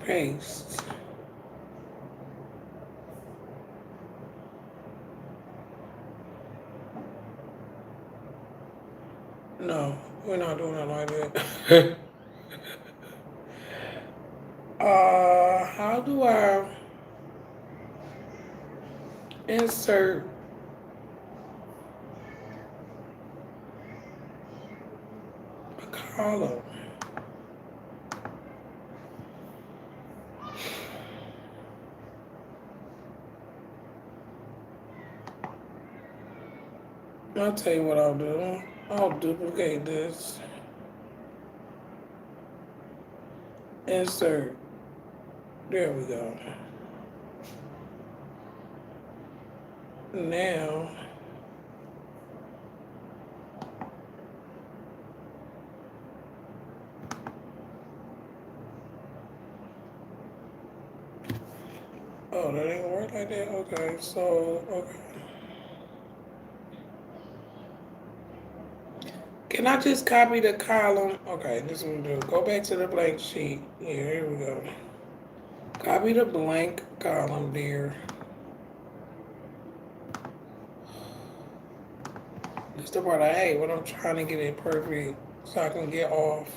paste. No, we're not doing it like that. How do I insert a column? I'll tell you what I'll do. I'll duplicate this. Insert. There we go. Now, oh, that ain't work like that? Okay, so, okay. Can I just copy the column? Okay, this is what we'll do. Go back to the blank sheet. Yeah, here we go. Copy the blank column there. This is the part I hate when I'm trying to get it perfect so I can get off.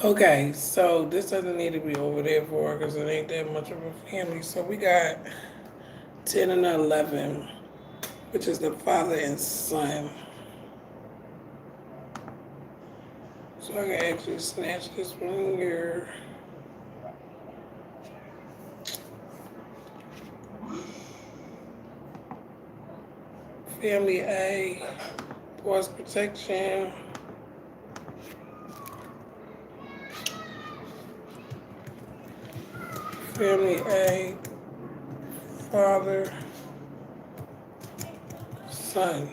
Okay, so this doesn't need to be over there for because it ain't that much of a family. So we got 10 and 11, which is the father and son. So I can actually snatch this one here. Family A, force protection. family A, father, son.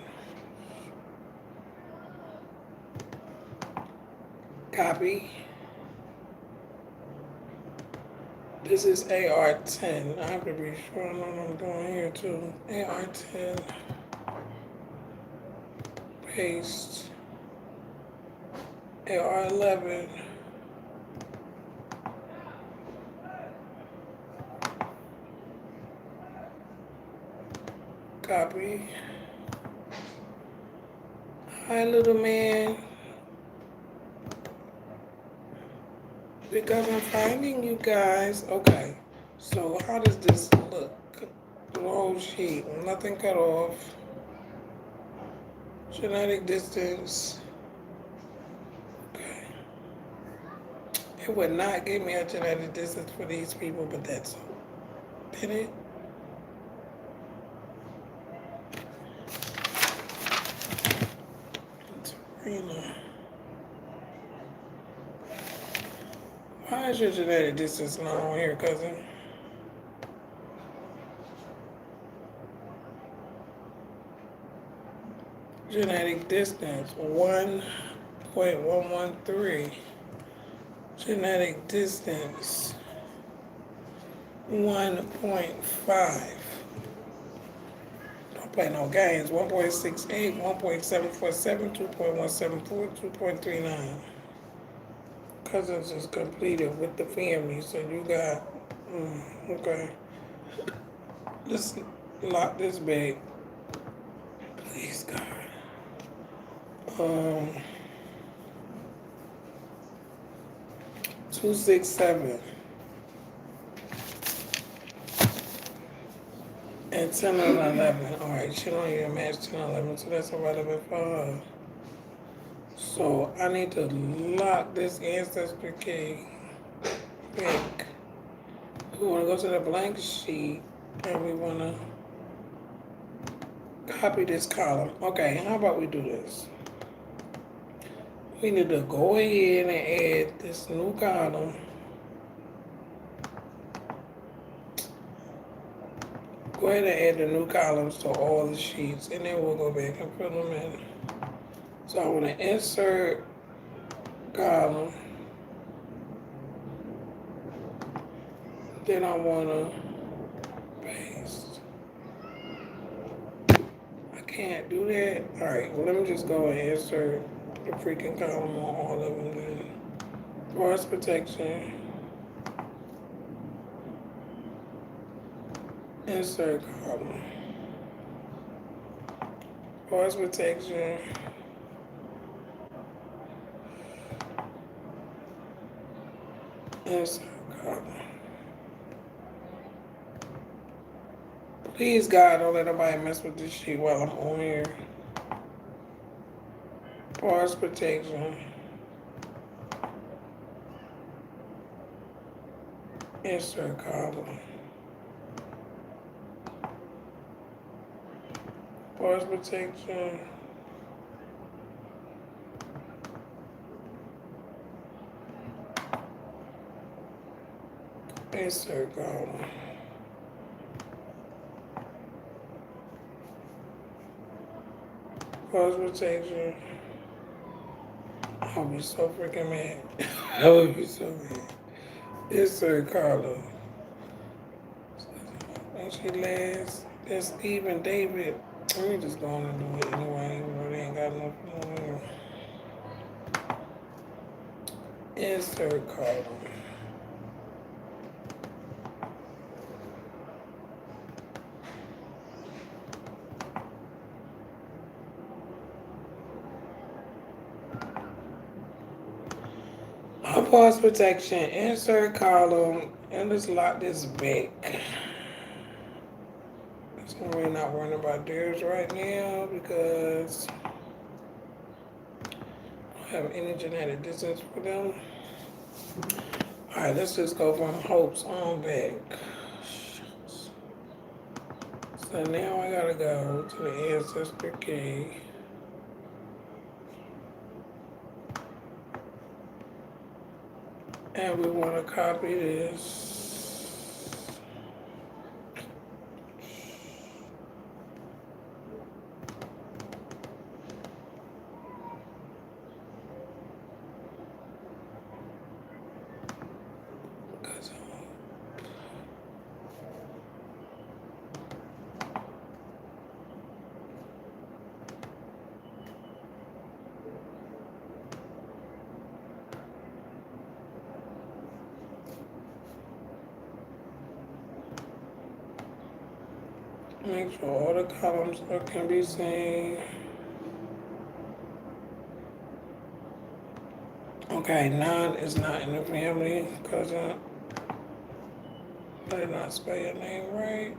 Copy. This is AR10. I have to be sure I know what I'm doing here too. AR10. Paste. AR11. Copy. Hi, little man. Because I'm finding you guys. Okay. So how does this look? The whole sheet. Nothing cut off. Genetic distance. Okay. It would not give me a genetic distance for these people, but that's did it? Tarina. Why is your genetic distance not on here, cousin? Genetic distance 1.113. Genetic distance 1.5. Don't play no games. 1.68, 1.747, 2.174, 2.39. Cousins is completed with the family, so you got, okay. Let's lock this bag. Please, God. 267 and 10 and 11. All right, she don't even match 10 and 11, so that's irrelevant for her. So I need to lock this ancestry key back. We want to go to the blank sheet and we want to copy this column. Okay, how about we do this? We need to go ahead and add this new column. Go ahead and add the new columns to all the sheets, and then we'll go back and put them in. So I want to insert column. Then I want to paste. I can't do that. All right, well, let me just go and insert the freaking column on all of them then. Force protection. Insert column. Force protection. Insert column. Please, God, don't let nobody mess with this sheet while I'm on here. Force protection. Insert column. Force protection. Insert column. Force protection. I'll be so freaking mad. I would be so mad. Insert column. And she last. That's Stephen David. Let me just go on and do it anyway, even though they ain't got nothing. Insert column. Pause protection, insert column, and let's lock this back. So we're not worrying about theirs right now because I don't have any genetic distance for them. All right, let's just go from Hope's on back. So now I gotta go to the ancestor key. And we want to copy this. Make sure all the columns can be seen. Okay, 9 is not in the family because I did not spell your name right.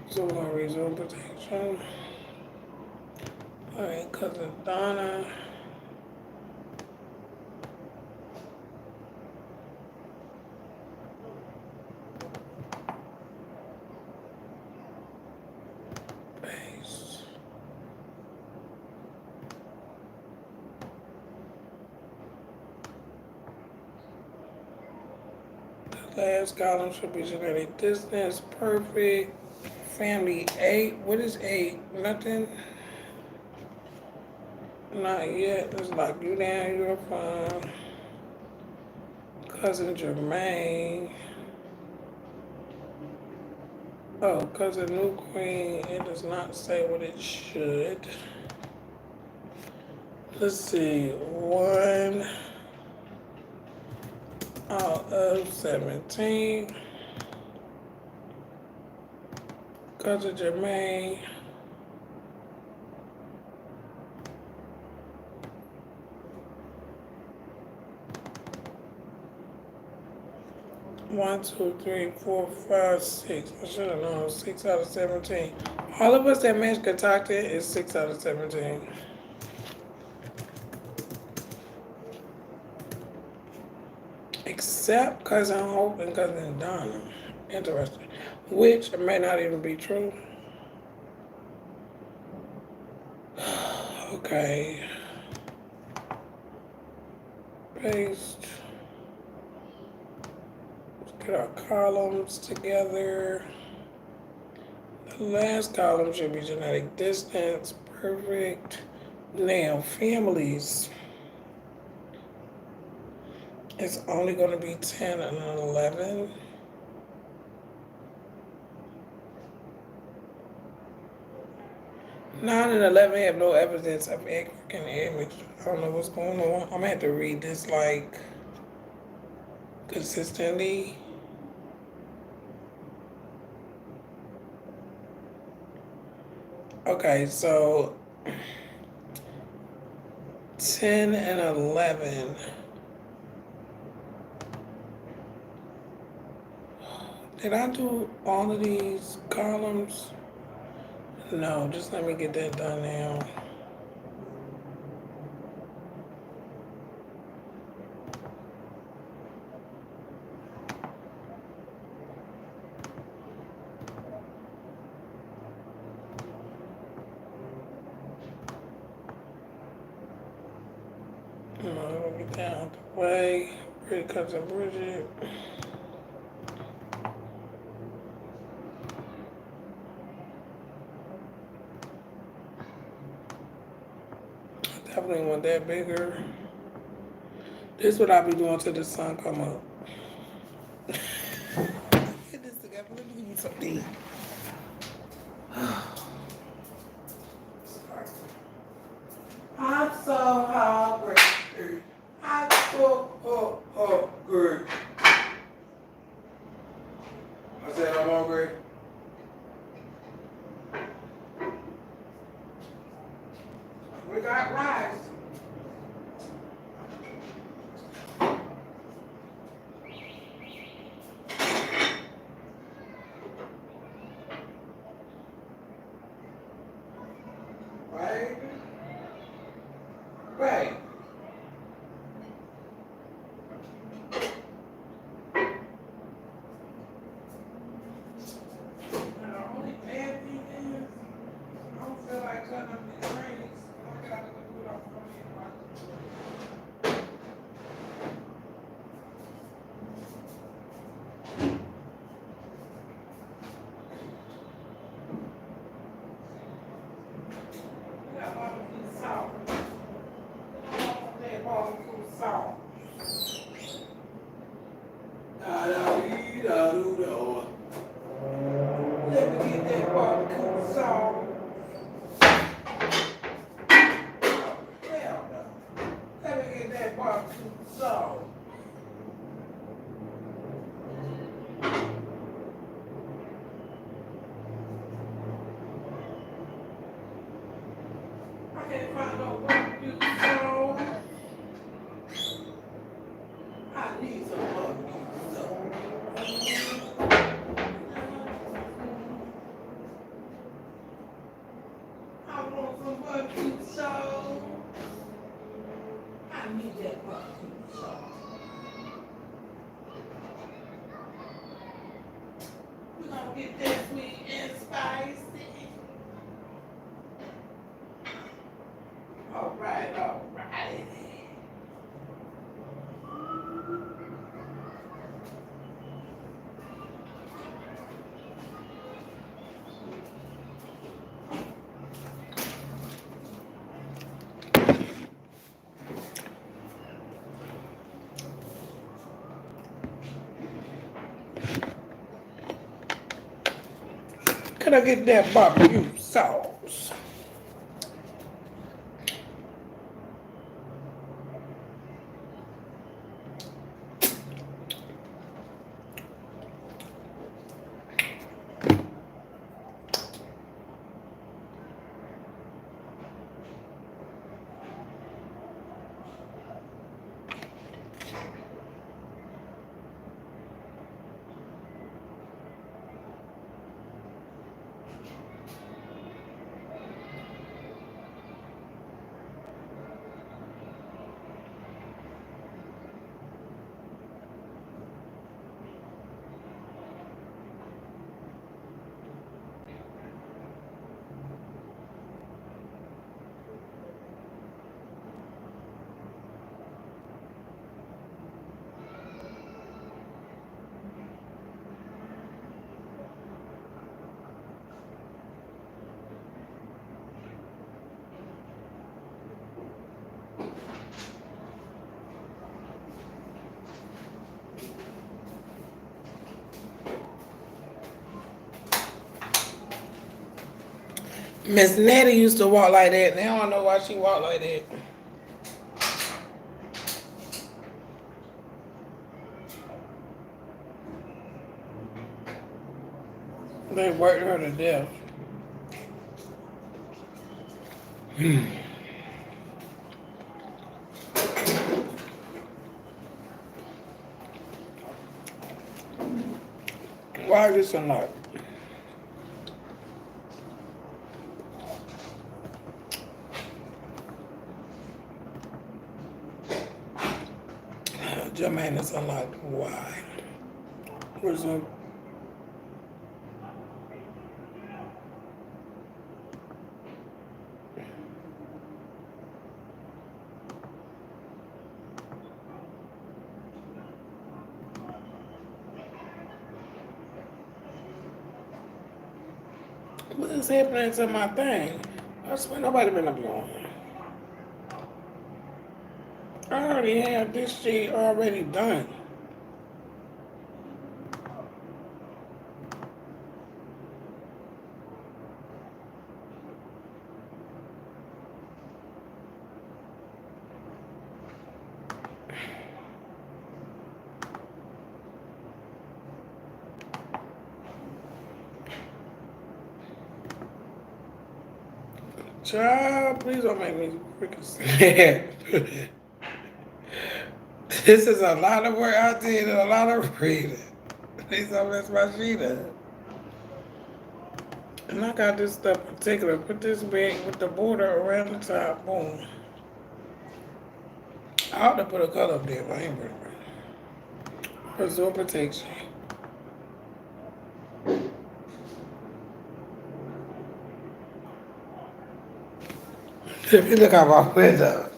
So we're gonna resume protection. Alright, cousin Donna. Paste. The last column should be genetic distance. Perfect. Family 8. What is 8? Nothing. Not yet. Let's lock you down. You're fine. Cousin Jermaine. Oh, cousin New Queen. It does not say what it should. Let's see. 1 out of 17. Cousin Jermaine. One, two, three, four, five, 6. I should have known. 6 out of 17. All of us that match contacted is 6 out of 17. Except cousin Hope and cousin Donna. Interesting. Which may not even be true. Okay. Paste. Let's get our columns together. The last column should be genetic distance. Perfect. Now, families. It's only going to be 10 and 11. Nine and 11 have no evidence of African image. I don't know what's going on. I'm going to have to read this like consistently. Okay, so 10 and 11. Did I do all of these columns? No, just let me get that done now. Let me get that out the way. Pretty cousin Bridget. Definitely want that bigger. This is what I'll be doing till the sun come up. Get this together. Let me give you something. I'm so hungry. I'm so hungry. I said I'm hungry. We got rice. Right? Right. And the only bad thing is, I don't feel like cutting up these trees. I gotta go do it off of me. We got barbecue sauce. That barbecue sauce. Da-da-dee-da-doo-da. Let me get that barbecue sauce. Hell no. Let me get that so. I can't find no barbecue sauce. I need some barbecue sauce. I want some barbecue sauce. I need that barbecue sauce. We're gonna get that sweet and spicy. All right, all right. Can I get that barbecue sauce? Miss Nettie used to walk like that. Now I don't know why she walk like that. They worked her to death. Why is this unlocked? Jermaine is unlocked. Why? Where's the... What is happening to my thing? I swear nobody been up on. I already have this shit already done. Child, please don't make me freaking sad. This is a lot of work I did and a lot of reading. Please don't mess my sheet up. And I got this stuff particular. Put this bag with the border around the top. Boom. I ought to put a color up there, but I ain't put it. Absorb protection. If you look out my window.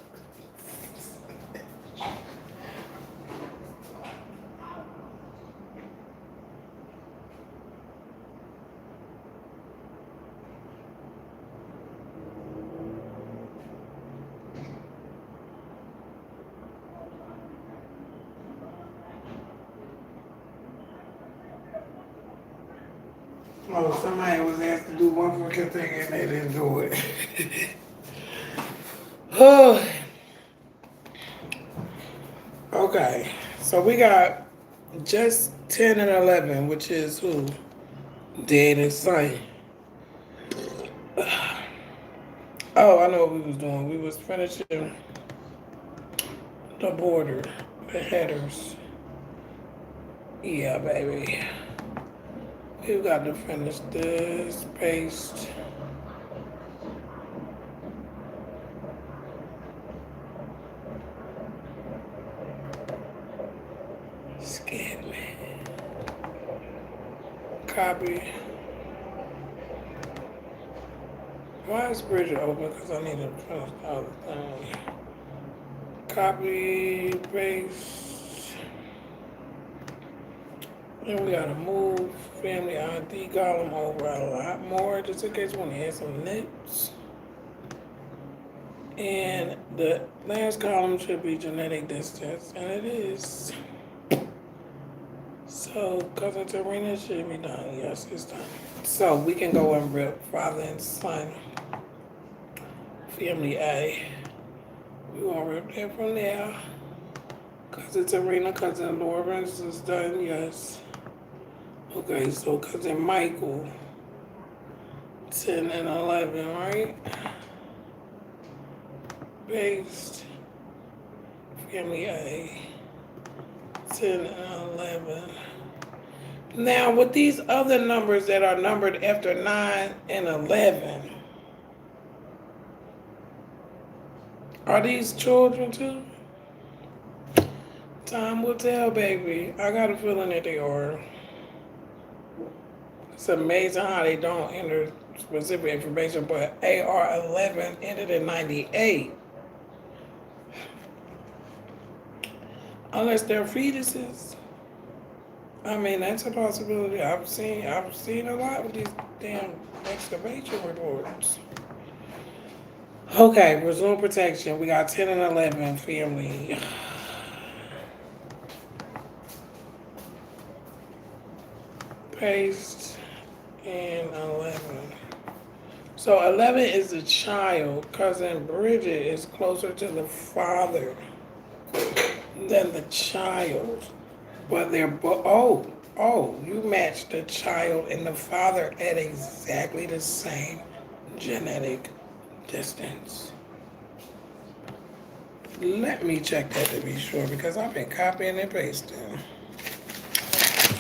Oh, somebody was asked to do one freaking thing and they didn't do it. Oh. Okay, so we got just 10 and 11, which is who? Dead and Son. Oh, I know what we was doing. We was finishing the border, the headers. Yeah, baby. We got to finish this, paste. Scan man. Copy. Why is Bridget open? Because I need to finish the other thing. Copy, paste. And we gotta move family ID column over a lot more just in case we want to add some notes. And the last column should be genetic distance, and it is. So, cousin Tarina should be done. Yes, it's done. So we can go and rip father and son. Family A. We gonna rip that from there. Cousin Tarina, cousin Lawrence is done. Yes. Okay, so cousin Michael. 10 and 11, right? Paste. Family A. 10 and 11. Now, with these other numbers that are numbered after 9 and 11, are these children too? Time will tell, baby. I got a feeling that they are. It's amazing how they don't enter specific information, but AR-11 ended in 98. Unless they're fetuses. I mean, that's a possibility. I've seen a lot of these damn excavation reports. Okay, resume protection. We got 10 and 11 family. Paste and 11. So 11 is the child. Cousin Bridget is closer to the father than the child. But they're you matched the child and the father at exactly the same genetic distance. Let me check that to be sure because I've been copying and pasting.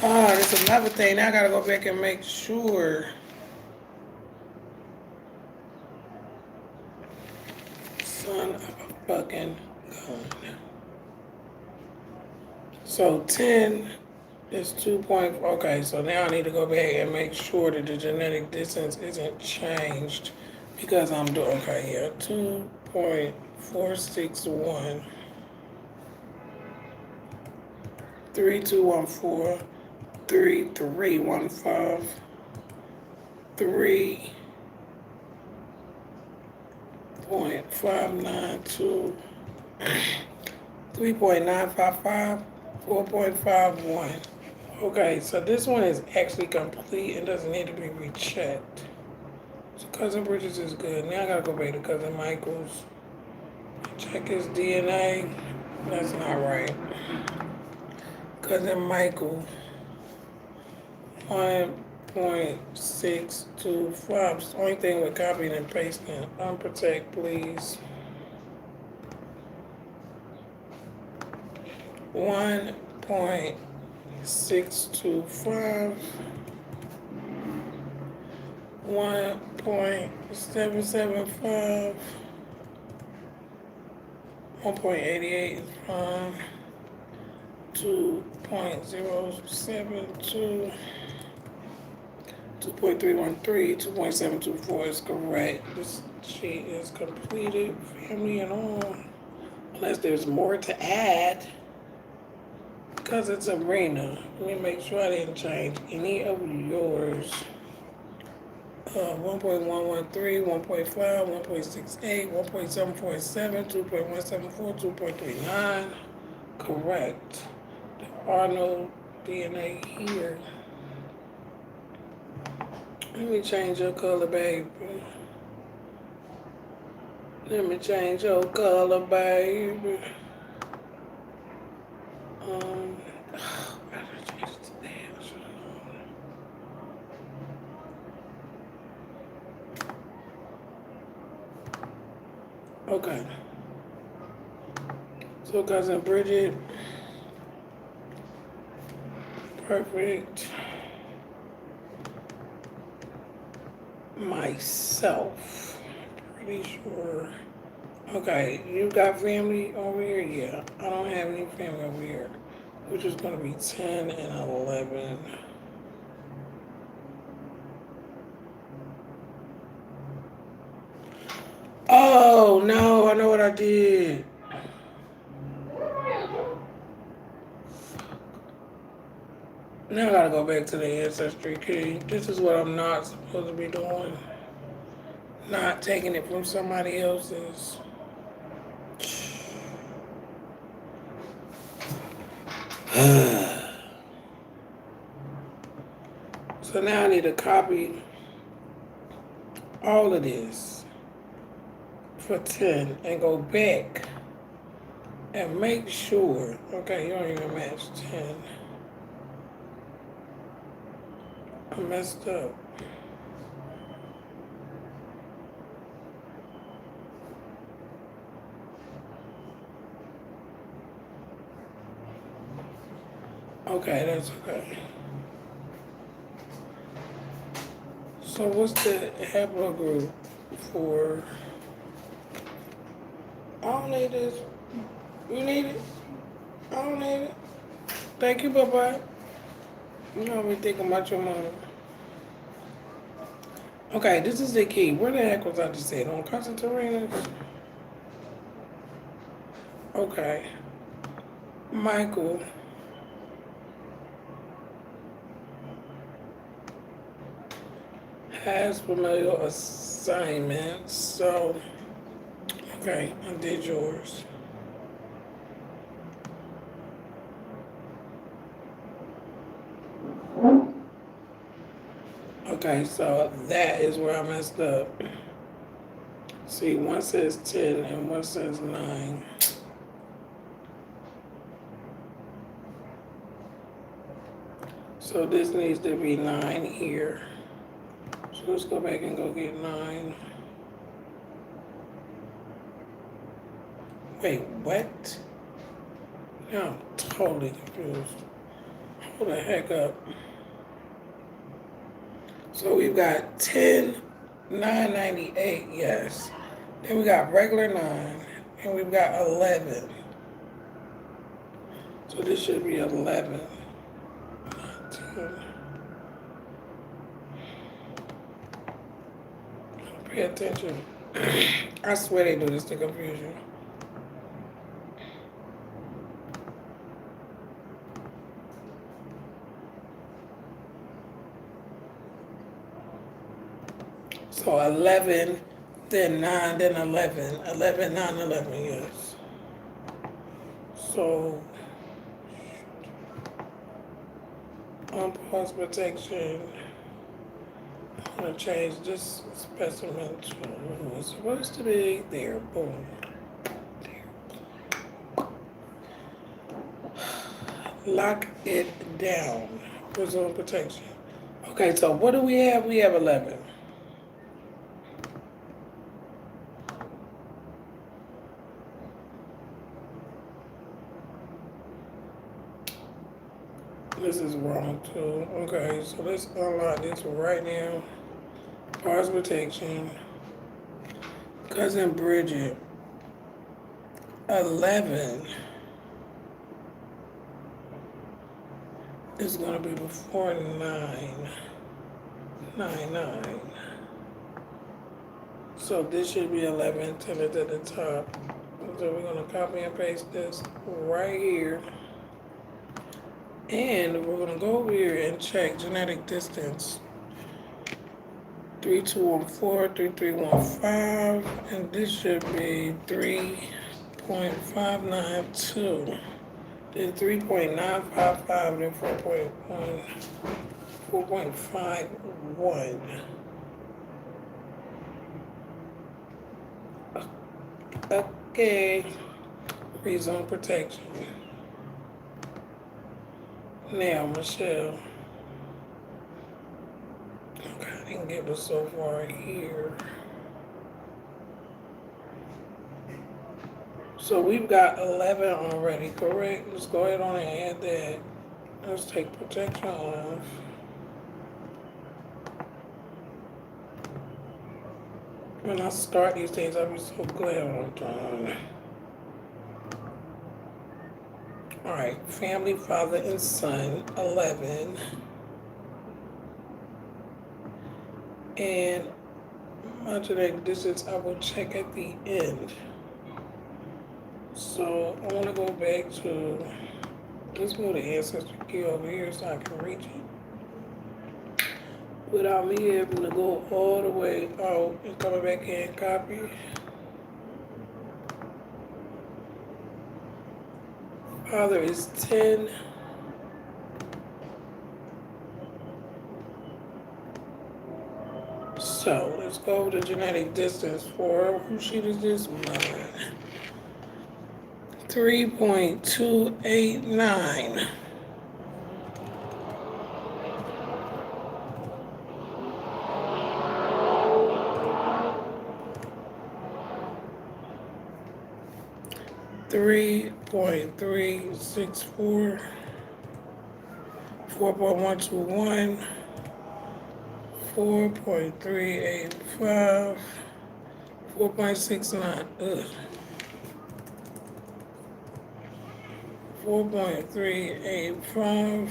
Oh, there's another thing. Now I gotta go back and make sure. Son of a fucking gun. So 10 is 2 point. Okay, so now I need to go back and make sure that the genetic distance isn't changed because I'm doing, okay, yeah, 2.461. 3214, 3315, 3.592, 3.955, 4.51. Okay, so this one is actually complete and doesn't need to be rechecked. So cousin Bridges is good. Now I gotta go back to cousin Michael's. Check his DNA. That's not right. Cousin Michael, 1.625. It's the only thing with copying and pasting. Unprotect, please. 1.625. 1.775. 1.88 is fine. 2.072. 2.313, 2.724 is correct. This sheet is completed, family and all. Unless there's more to add. Because it's arena. Let me make sure I didn't change any of yours. 1.113, 1.5, 1.68, 1.747, 2.174, 2.39. Correct. There are no DNA here. Let me change your color, baby. Let me change your color, baby. Um, why did I change it to that? I should've known. Okay. So cousin Bridget, perfect. Myself, pretty sure. Okay, you got family over here? Yeah, I don't have any family over here, which is gonna be 10 and 11. Oh no, I know what I did. Now I gotta go back to the ancestry key. This is what I'm not supposed to be doing. Not taking it from somebody else's. So now I need to copy all of this for 10 and go back and make sure. Okay, you don't even match 10. I messed up. Okay, that's okay. So what's the haplogroup for? I don't need this. You need it? I don't need it. Thank you, bye-bye. You know me thinking about your mom. Okay, this is the key. Where the heck was I just at? On Constantinas? Okay. Michael has familiar assignments, so okay, I did yours. Okay, so that is where I messed up. See, one says 10 and one says 9. So this needs to be 9 here. So let's go back and go get 9. Wait, what? Now I'm totally confused. Hold the heck up. So we've got 10, 998, yes. Then we got regular 9, and we've got 11. So this should be 11, not 10. Pay attention. I swear they do this to confuse you. So 11, then 9, then 11. 11, 9, 11, yes. So, on pause protection, I'm going to change this specimen to who it's supposed to be. There, boom. There. Lock it down. Presume protection. Okay, so what do we have? We have 11. This is wrong too. Okay, so let's unlock this right now. Pause protection. Cousin Bridget. 11 is gonna be before 9. 9, 9. So this should be 11 till it's at the top. So we're gonna copy and paste this right here. And we're gonna go over here and check genetic distance. 3214, 3315, and this should be 3.592. Then 3.955, then 4.51. Okay, resume protection. Now, Michelle. Okay, I didn't get us so far here. So we've got 11 already, correct? Let's go ahead on and add that. Let's take protection off. When I start these things, I'll be so glad I'm done. All right, family, father, and son, 11. And modulate distance, I will check at the end. So I want to go back to, let's move the ancestry key over here so I can reach it. Without me having to go all the way out and coming back in and copy. Father is 10. So let's go to genetic distance for, whose sheet is this? Mine. 3.289. Three point 364, 4.121, 4.385, 4.69, 4.385.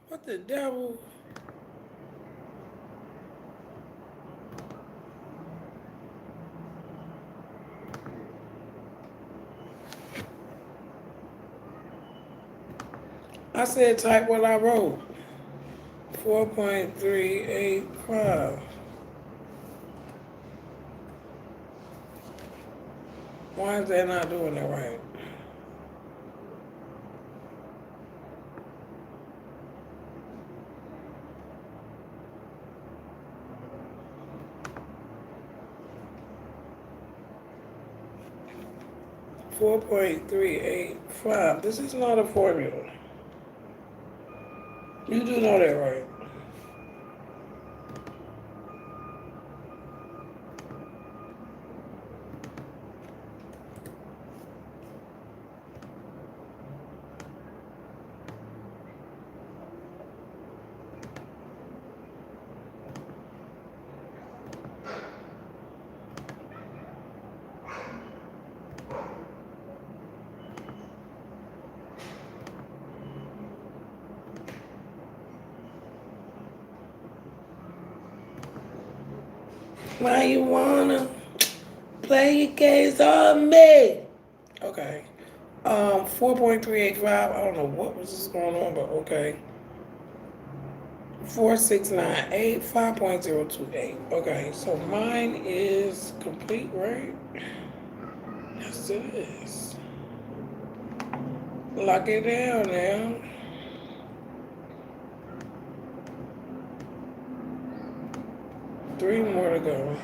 What the devil? I said type what I wrote. 4.385. Why is that not doing it right? 4.385. This is not a formula. You do know that, right? Why you wanna play your games on me? Okay. 4.385. I don't know what was this going on, but okay. 4698, 5.028. Okay, so mine is complete, right? Yes, it is. Lock it down now. Three more to go.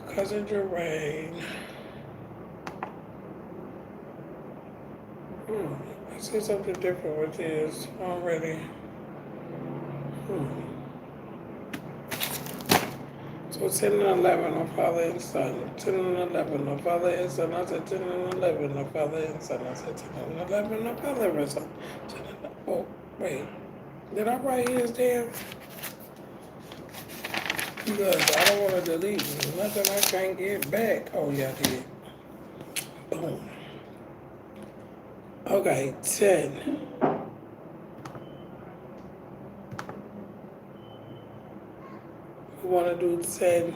Cousin Jermaine. I see something different with this already. So 10 and 11 on father and son. 10 and 11 on father and son. I said 10 and 11 on father and son. I said 10 and 11 on father and son. Oh, wait. Did I write his down? Because I don't want to delete nothing I can't get back. Oh, yeah, I did. Boom. Okay, 10. We want to do 10.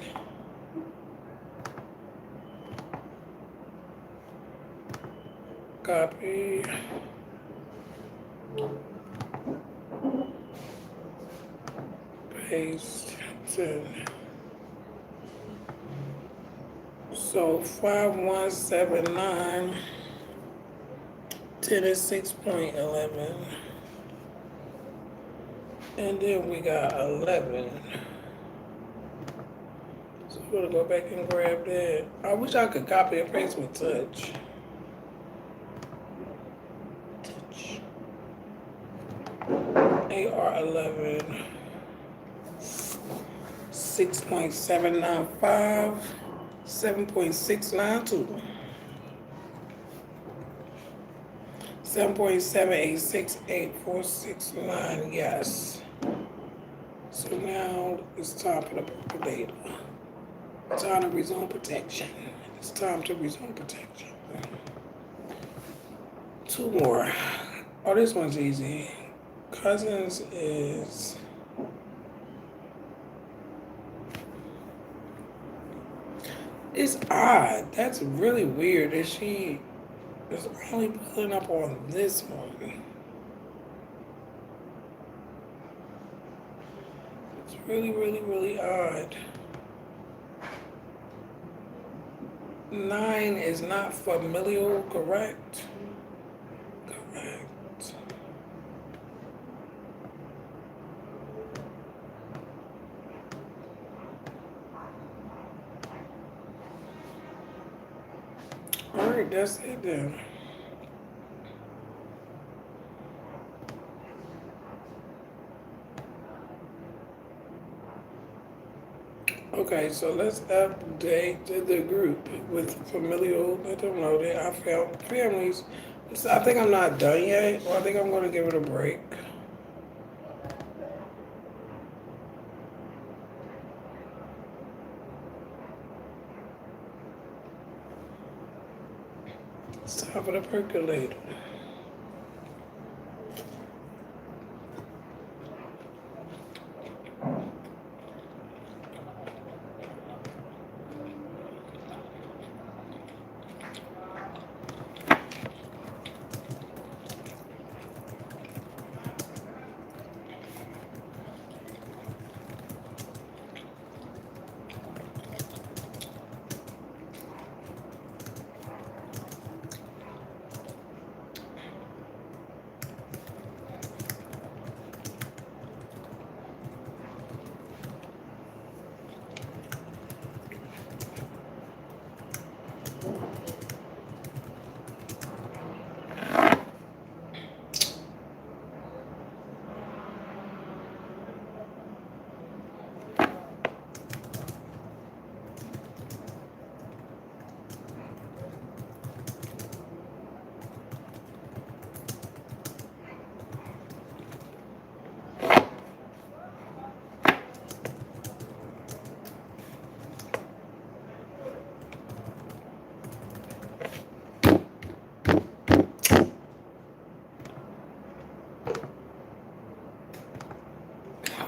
Copy. Paste 10. So 5179, 10 is 6.11. And then we got 11. So we're gonna go back and grab that. I wish I could copy and paste with touch. AR11, 6.795, 7.692, 7.7868469, yes. So now it's time for the purple data. Time to resume protection. It's time to resume protection. Two more. Oh, this one's easy. Cousins is it's odd. That's really weird that she is only pulling up on this one. It's really, really, really odd. 9 is not familial, correct? Correct. All right, that's it then. Okay, so let's update the group with familial. Let them know that I found families. So I think I'm not done yet. Well, I think I'm going to give it a break. It's time for the percolator.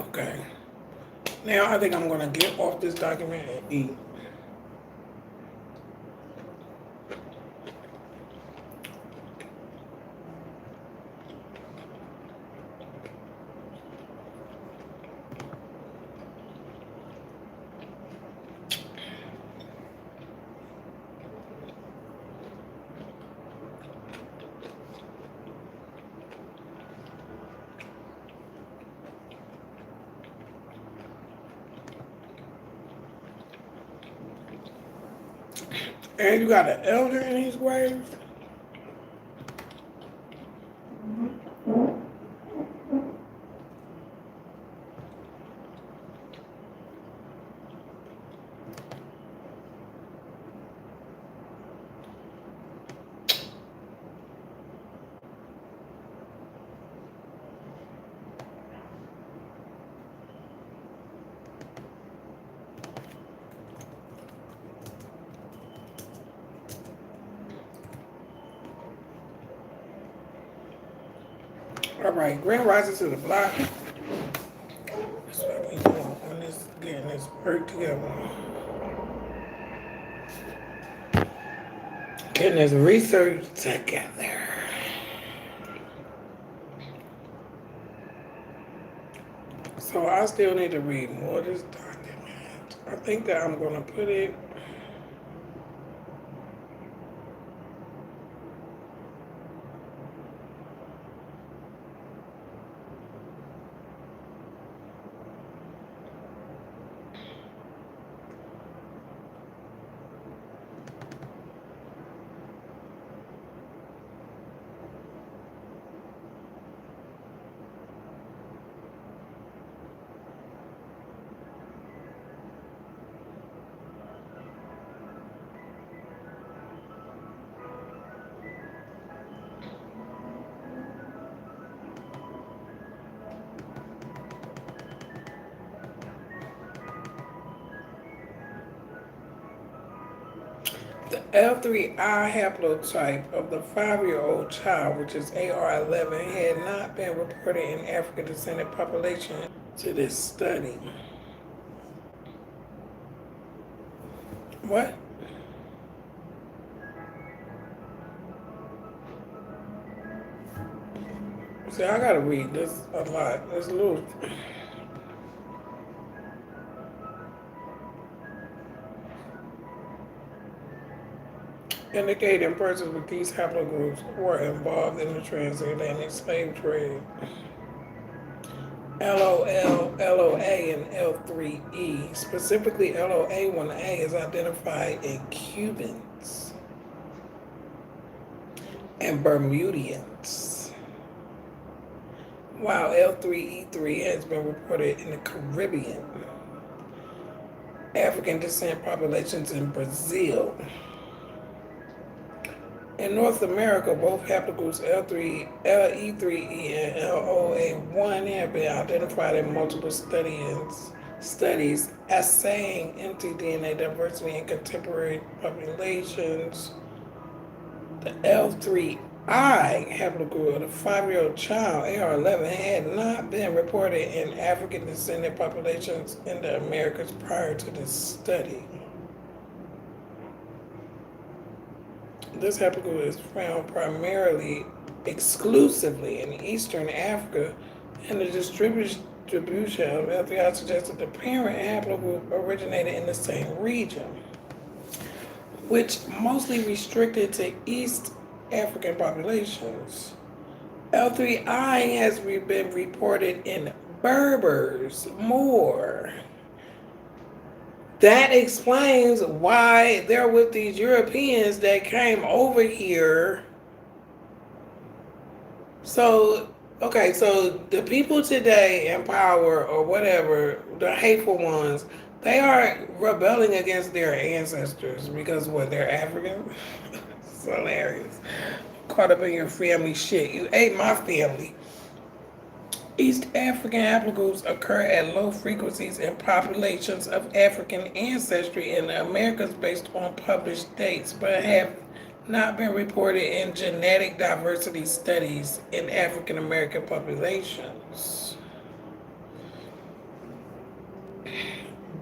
Okay. Now I think I'm going to get off this document and eat. And you got an elder in his grave? All right, Grand Rising to the block. That's what we doing on this, getting this work together. Getting this research together. So I still need to read more of this document. I think that I'm gonna put it The L3I haplotype of the 5-year-old child, which is AR11, had not been reported in African descendant population to this study. What? See, I gotta read this a lot. It's a little. Indicating persons with these haplogroups were involved in the transatlantic slave trade. LOL, LOA, and L3E. Specifically, LOA1A is identified in Cubans and Bermudians, while L3E3 has been reported in the Caribbean, African descent populations in Brazil. In North America, both haplogroups LE3E and LOA1 have been identified in multiple studies assaying mtDNA diversity in contemporary populations. The L3I haplogroup of the 5-year-old child, AR11, had not been reported in African descendant populations in the Americas prior to this study. This haplogroup is found primarily, exclusively in Eastern Africa, and the distribution of L3I suggests that the parent haplogroup originated in the same region, which mostly restricted to East African populations. L3I has been reported in Berbers more. That explains why they're with these Europeans that came over here. So the people today in power or whatever, the hateful ones, they are rebelling against their ancestors because what, they're African? It's hilarious. Caught up in your family shit. You ate my family. East African haplogroups occur at low frequencies in populations of African ancestry in the Americas based on published dates, but have not been reported in genetic diversity studies in African American populations.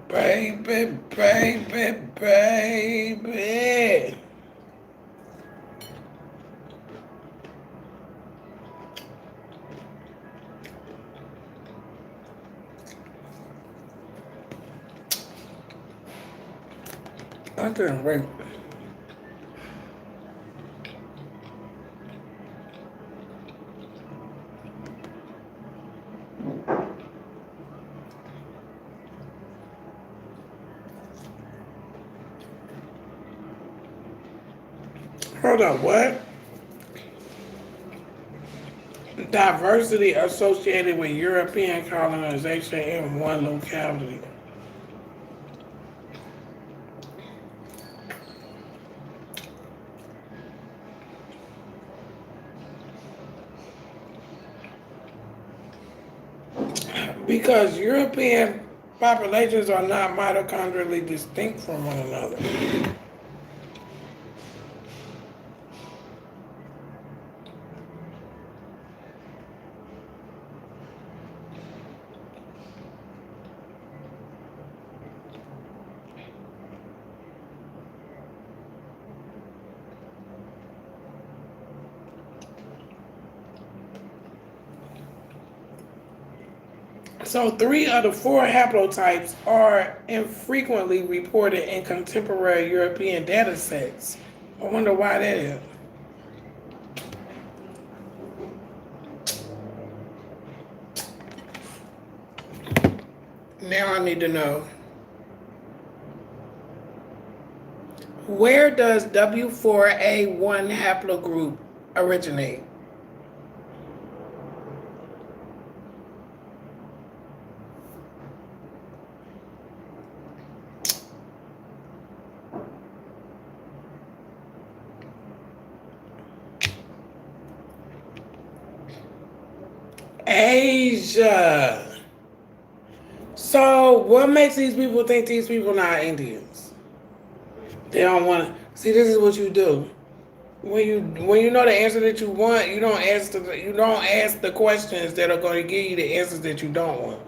Baby, baby, baby. I couldn't wait. Hold on, what? Diversity associated with European colonization in one locality. Because European populations are not mitochondrially distinct from one another. So 3 of the 4 haplotypes are infrequently reported in contemporary European data sets. I wonder why that is. Now I need to know, where does W4A1 haplogroup originate? Asia. So what makes these people think these people not Indians? They don't want to. See, this is what you do. When you know the answer that you want, you don't ask the questions that are going to give you the answers that you don't want.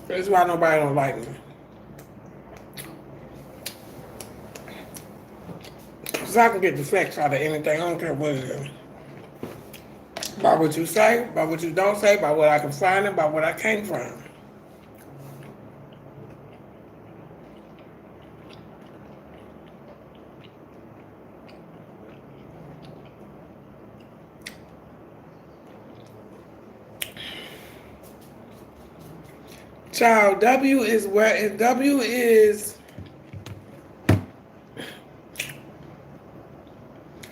That's why nobody don't like me. Cause I can get the facts out of anything. I don't care what it is. By what you say, by what you don't say, by what I can find, and by what I can't find. Child, W is where W is.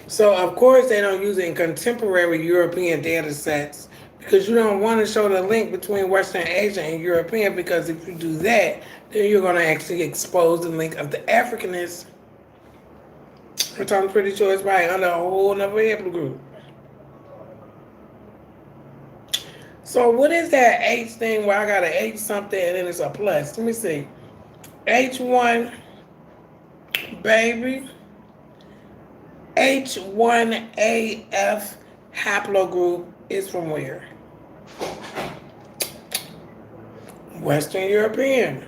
So of course they don't use it in contemporary European data sets because you don't want to show the link between Western Asia and European, because if you do that, then you're going to actually expose the link of the Africanists, which I'm pretty sure is probably under a whole nother haplogroup. So what is that H thing where I got an H something and then it's a plus? Let me see. H1 baby. H1AF haplogroup is from where? Western European.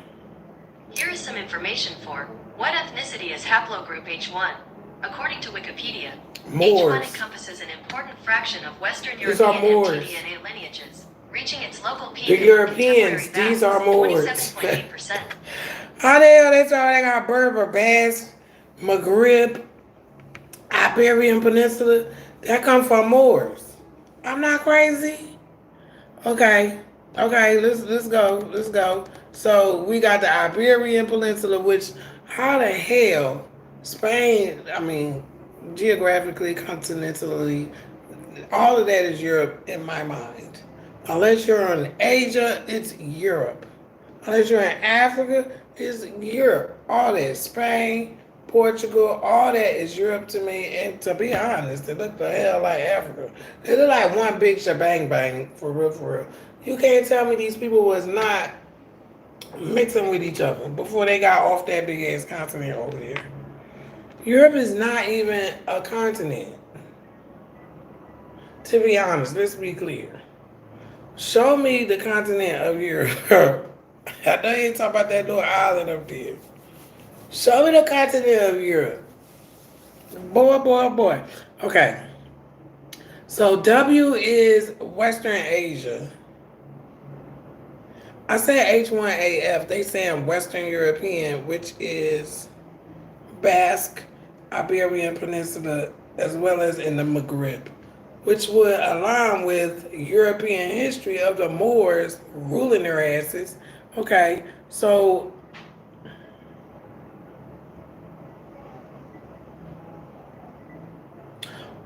Here is some information for what ethnicity is haplogroup H1. According to Wikipedia, Moors. H1 encompasses an important fraction of Western These are European Moors. mtDNA lineages, reaching its local peak. The Europeans, these are Moors. 27.8%. How the hell that's all they got? Berber, Basque, Maghreb, Iberian Peninsula. That come from Moors. I'm not crazy. Okay, let's go. So we got the Iberian Peninsula, which how the hell Spain? I mean, geographically, continentally, all of that is Europe in my mind. Unless you're in Asia, it's Europe. Unless you're in Africa, it's Europe. All that, Spain, Portugal, all that is Europe to me. And to be honest, they look the hell like Africa. They look like one big shebang bang, for real. You can't tell me these people was not mixing with each other before they got off that big ass continent over there. Europe is not even a continent. To be honest, let's be clear. Show me the continent of Europe. I know you ain't talking about that little island up there. Show me the continent of Europe. Boy. Okay. So W is Western Asia. I said H1AF. They saying Western European, which is Basque, Iberian Peninsula, as well as in the Maghreb, which would align with European history of the Moors ruling their asses. Okay, so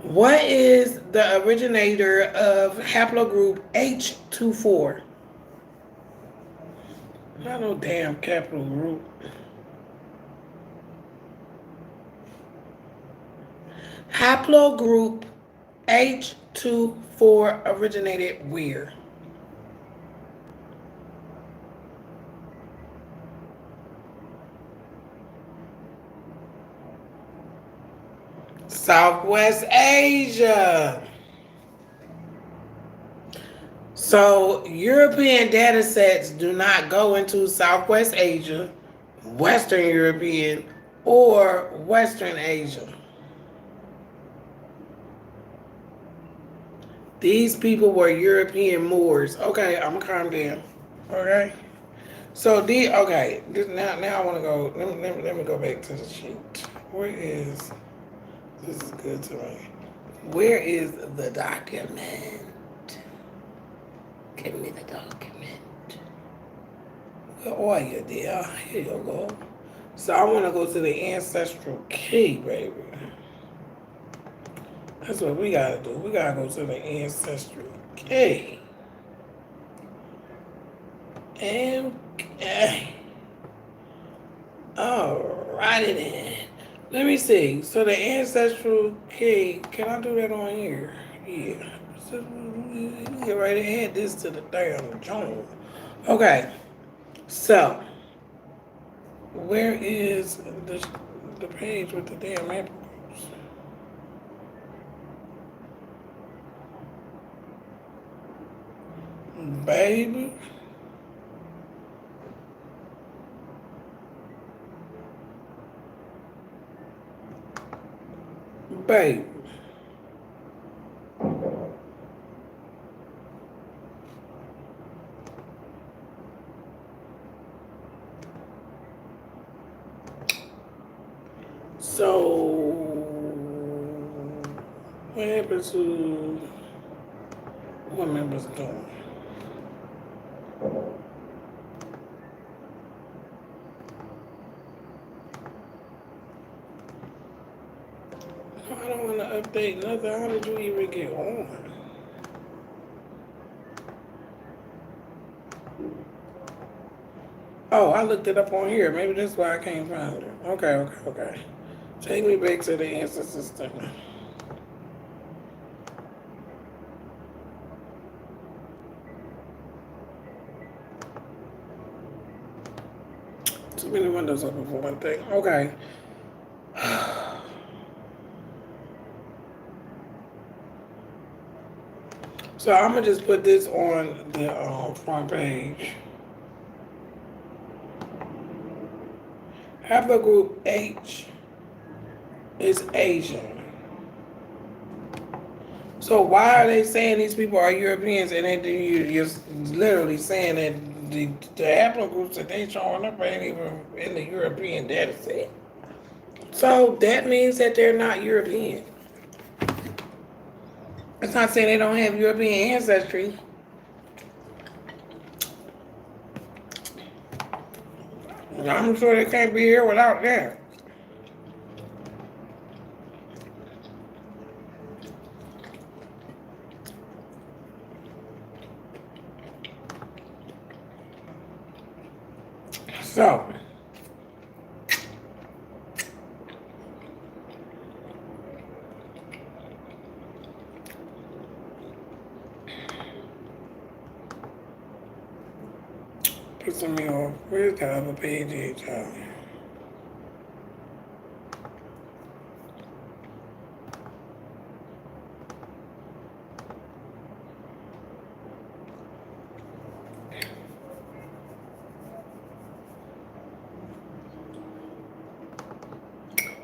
what is the originator of haplogroup H24? Not no damn capital group. Haplogroup H24 originated where? Southwest Asia. So European data sets do not go into Southwest Asia, Western European, or Western Asia. These people were European Moors. Okay, I'm gonna calm down. Okay. So now I want to go. Let me go back to the sheet. Where is this? Is good to me. Where is the document? Give me the document. Where are you, dear? Here you go. So I want to go to the ancestral key, baby. That's what we gotta do. We gotta go to the ancestral key. Okay. Alrighty then. Let me see. So the ancestral key, can I do that on here? Yeah. So we get right ahead this to the damn joint. Okay. So where is the page with the damn apples? Baby. Baby. So, what happened to what members doing? I don't want to update nothing. How did you even get on? Oh, I looked it up on here. Maybe that's why I can't find it. Okay. Take me back to the answer system. Too many windows open for one thing. Okay. So I'm gonna just put this on the front page. Haplogroup H is Asian. So why are they saying these people are Europeans and you're literally saying that the haplogroups that they showing up ain't even in the European data set? So that means that they're not European. It's not saying they don't have European ancestry. I'm sure they can't be here without that. So, pissing me off. Where's the other page at?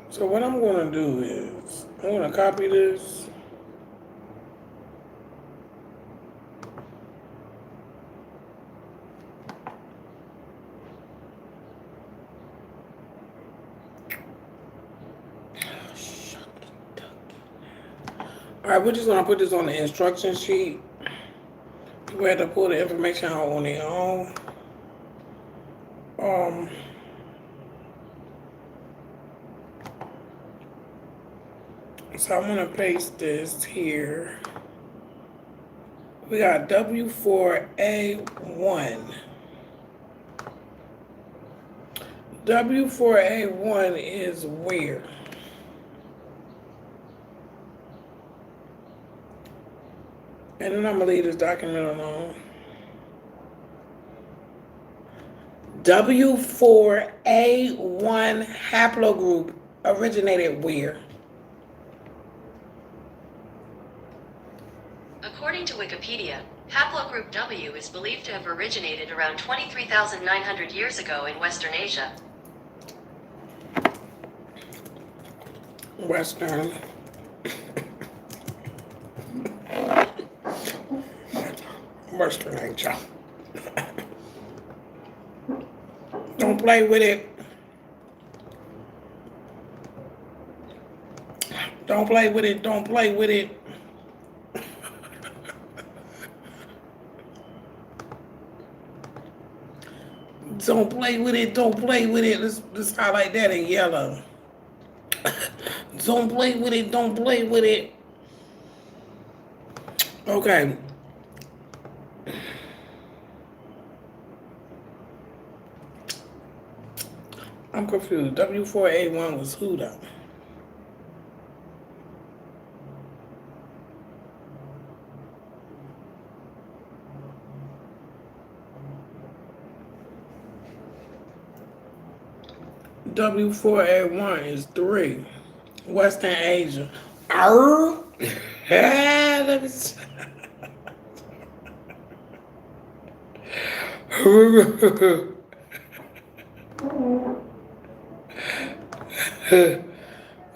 So what I'm gonna do is, I'm gonna copy this. All right, we're just gonna put this on the instruction sheet. People have to pull the information out on their own. So I'm gonna paste this here. We got W4A1. W4A1 is where? And then I'm gonna leave this document alone. W4A1 haplogroup originated where? According to Wikipedia, haplogroup W is believed to have originated around 23,900 years ago in Western Asia. Western. Western Asia. Don't play with it. Don't play with it. Don't play with it. Don't play with it. Don't play with it. Let's highlight that in yellow. Don't play with it. Don't play with it. Okay. I'm confused. W4A1 was who though? W4A1 is 3. Western Asia. Arr! Let me see.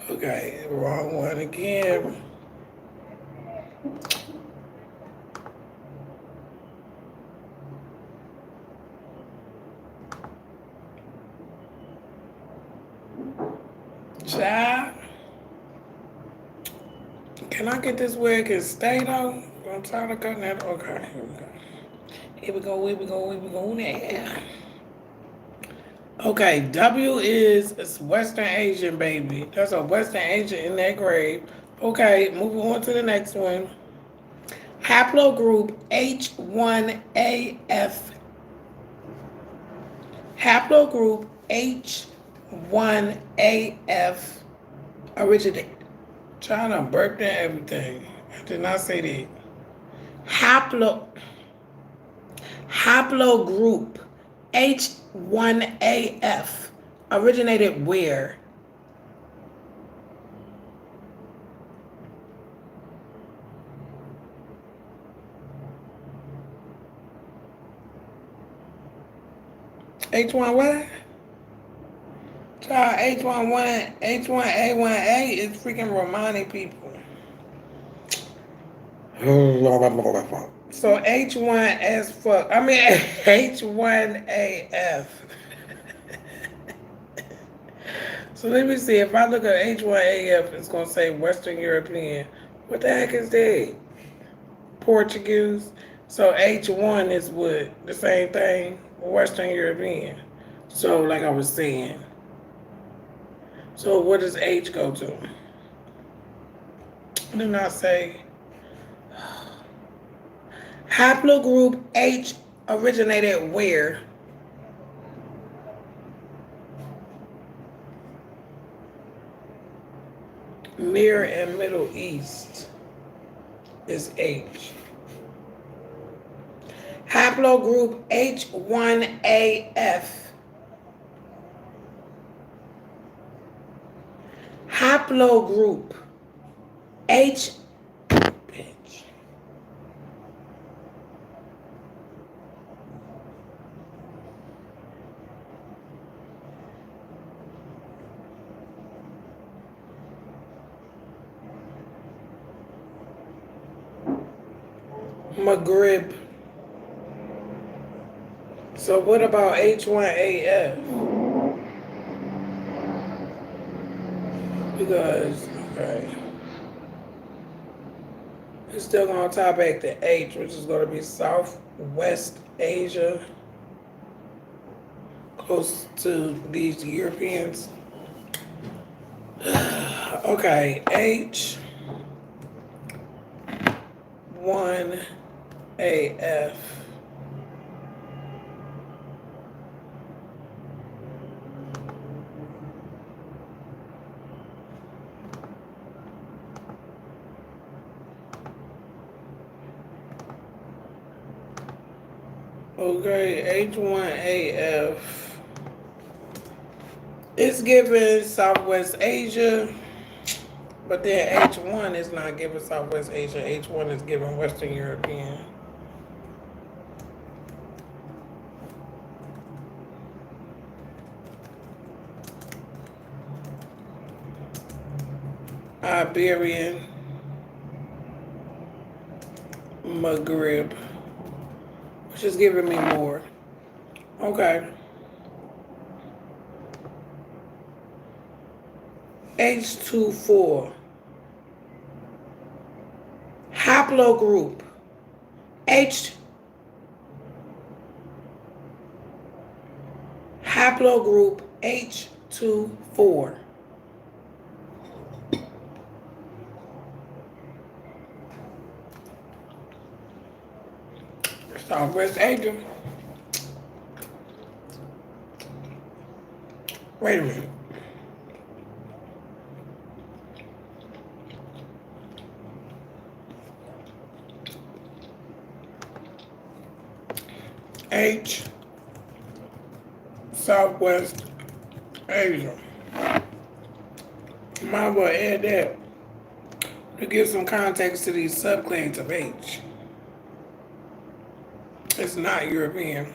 Okay, wrong one again. Child, can I get this where it can stay though? I'm trying to cut that. Okay, here we go. Here we go. Here we go. Now. Okay, W is it's Western Asian, baby. There's a Western Asian in that grave. Okay, moving on to the next one. Haplogroup H1AF. Haplogroup H1AF originated. Trying to burp and everything. I did not say that. Haplogroup H1AF originated where? H1 what? Child, H1A1A is freaking Romani people. So H1 as fuck. I mean H1AF. So let me see. If I look at H1AF, it's gonna say Western European. What the heck is that? Portuguese. So H1 is what? The same thing? Western European. So like I was saying. So what does H go to? Do not say. Haplogroup H originated where? Near and Middle East is H. Haplogroup H1AF. Haplogroup H. Bitch. Maghrib. So what about H1AF? Because, okay. It's still gonna tie back to H, which is gonna be Southwest Asia. Close to these Europeans. Okay, H1AF. Okay, H1AF. It's giving Southwest Asia, but then H1 is not giving Southwest Asia. H1 is giving Western European. Iberian, Maghrib, which is giving me more. Okay. H24. Haplogroup. Haplogroup H24. Southwest Asia. Wait a minute. H, Southwest Asia. Might as well add that to give some context to these subclans of H. It's not European.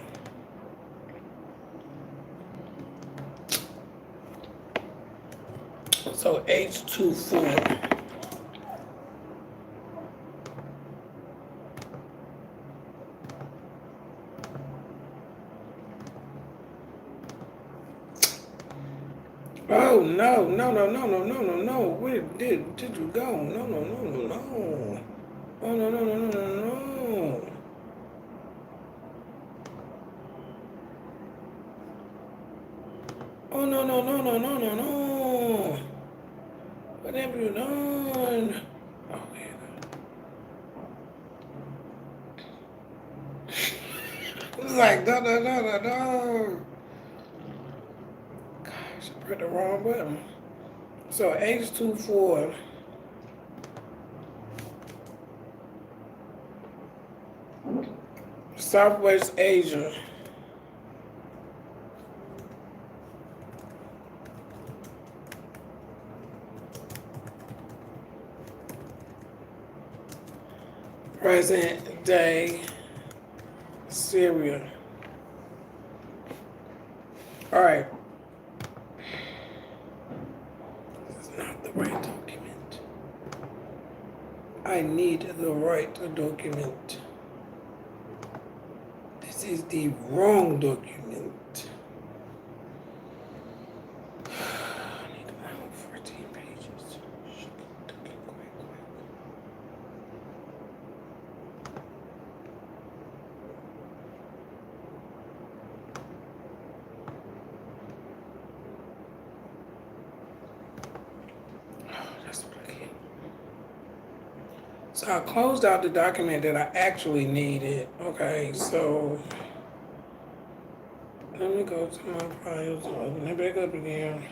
So H24. Oh no, no, no, no, no, no, no, no. Where did you go? No, no, no, no, no. Oh no, no, no, no, no, no. Oh no, no, no, no, no, no, no. What have you done? Oh man. It's like no, no, no, no, no. Gosh, I pressed the wrong button. So H24. Southwest Asia. Present day Syria. All right. This is not the right document. I need the right document. This is the wrong document. I need around 14 pages. Quick. That's what I get. So I closed out the document that I actually needed. Okay, so let me go to my files and open it back up again.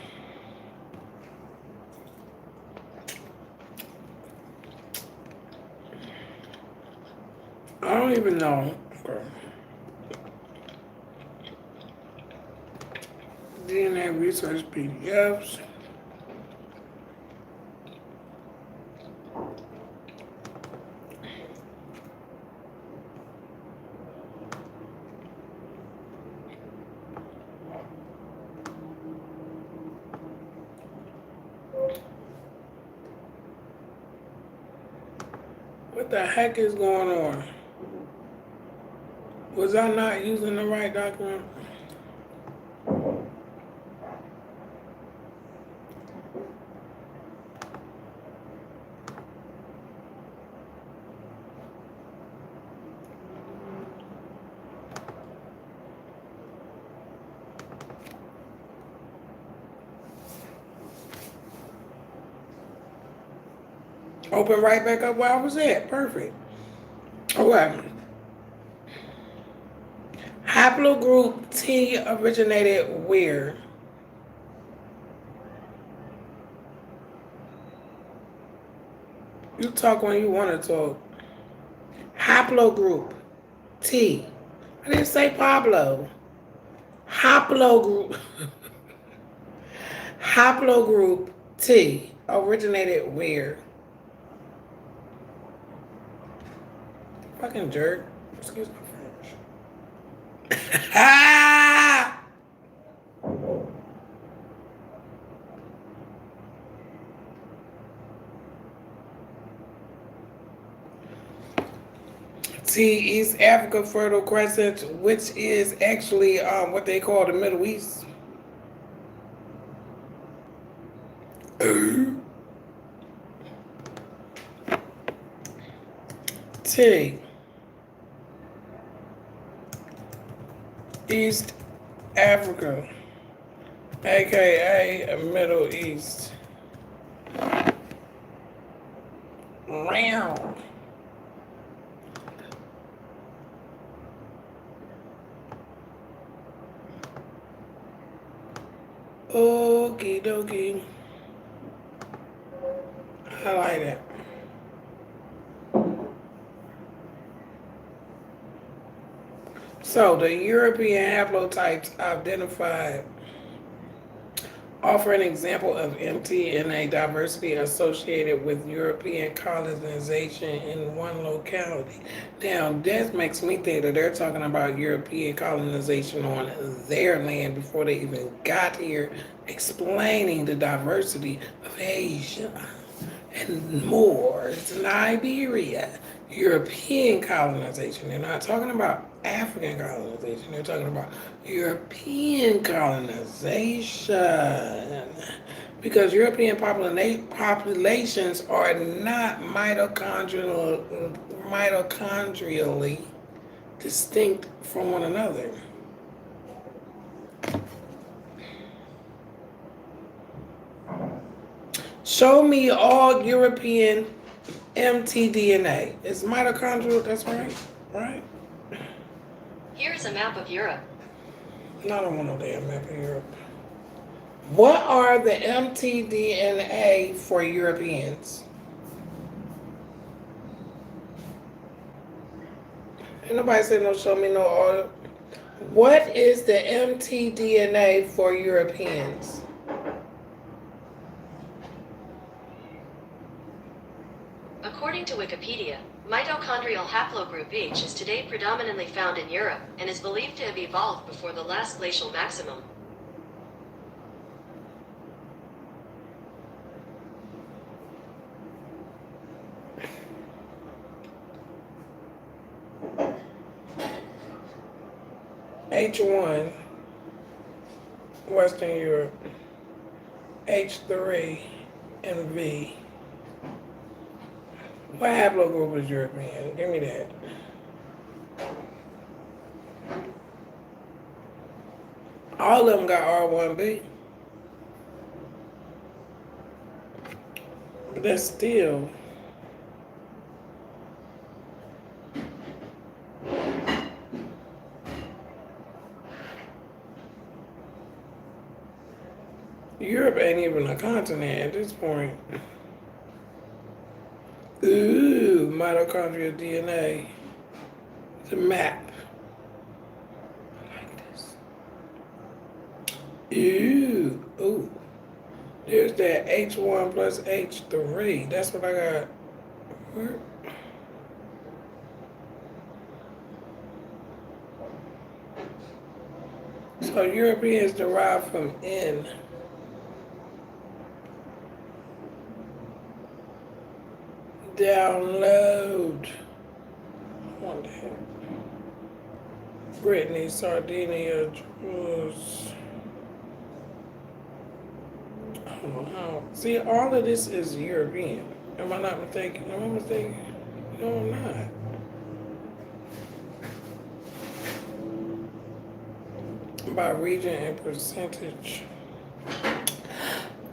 I don't even know. Okay. DNA research PDFs. What the heck is going on? Was I not using the right document? Open right back up where I was at. Perfect. Okay. Haplogroup T originated where? You talk when you want to talk. Haplogroup T. I didn't say Pablo. Haplogroup. Haplogroup T originated where? Fucking jerk. Excuse my French. Ah! T, East Africa Fertile Crescent, which is actually what they call the Middle East. T, East Africa, aka Middle East. Round. Okie dokie. I like that. So the European haplotypes identified Offer an example of MTNA diversity associated with European colonization in one locality. Now, that makes me think that they're talking about European colonization on their land before they even got here, explaining the diversity of Asia and more. It's Liberia. European colonization. They're not talking about African colonization. They're talking about European colonization. Because European populations are not mitochondrially distinct from one another. Show me all European mtDNA. It's mitochondrial, that's right, right? Here's a map of Europe. I don't want no damn map of Europe. What are the mtDNA for Europeans? Ain't nobody said no show me no all. What is the mtDNA for Europeans? According to Wikipedia, mitochondrial haplogroup H is today predominantly found in Europe and is believed to have evolved before the last glacial maximum. H1, Western Europe, H3, and V. What haplogroup is European? Give me that. All of them got R1B. But that's still. Europe ain't even a continent at this point. Ooh, mitochondrial DNA. It's a map. I like this. Ooh. There's that H1 plus H3. That's what I got. Where? So Europeans derived from N. Download. What the heck? Brittany, Sardinia, Jules. I don't know how. See, all of this is European. Am I not mistaken? Am I mistaken? No, I'm not. By region and percentage.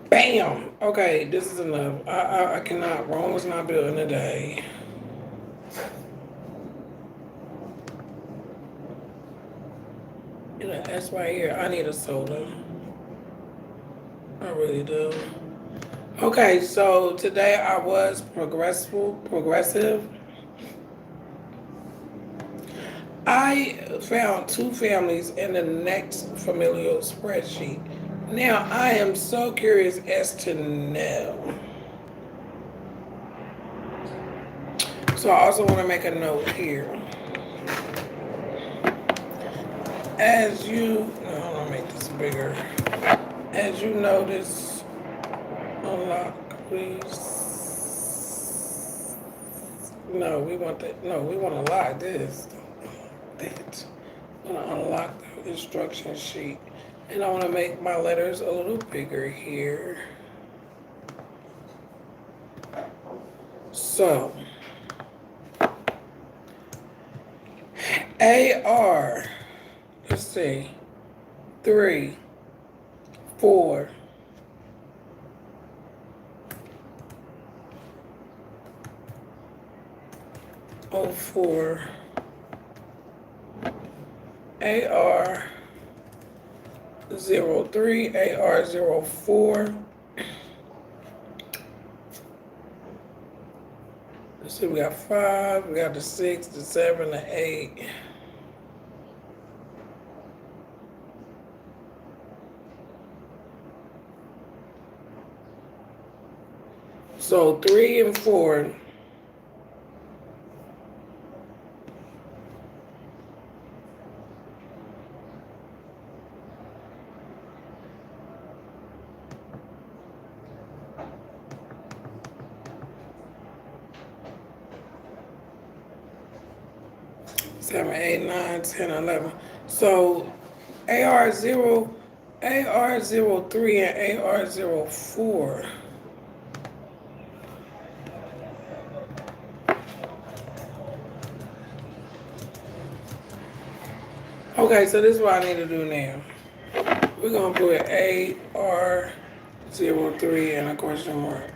Bam! Okay, this is enough. I cannot. Rome was not built in a day. And that's right here. I need a soda. I really do. Okay, so today I was progressive. I found 2 families in the next familial spreadsheet. Now, I am so curious as to know. So I also want to make a note here. As you, no, I'm gonna make this bigger. As you notice, unlock, please. No, we want to lock this. That. I'm gonna unlock the instruction sheet. And I want to make my letters a little bigger here. So, AR, let's see, 3, 4, 04, AR 03, AR 04. Let's see, we got 5, we got the 6, the 7, the 8. So 3 and 4. Seven, 8, 9, 10, 11. So AR0, AR03 and AR04. Okay, so this is what I need to do now. We're gonna put AR03 and a question mark.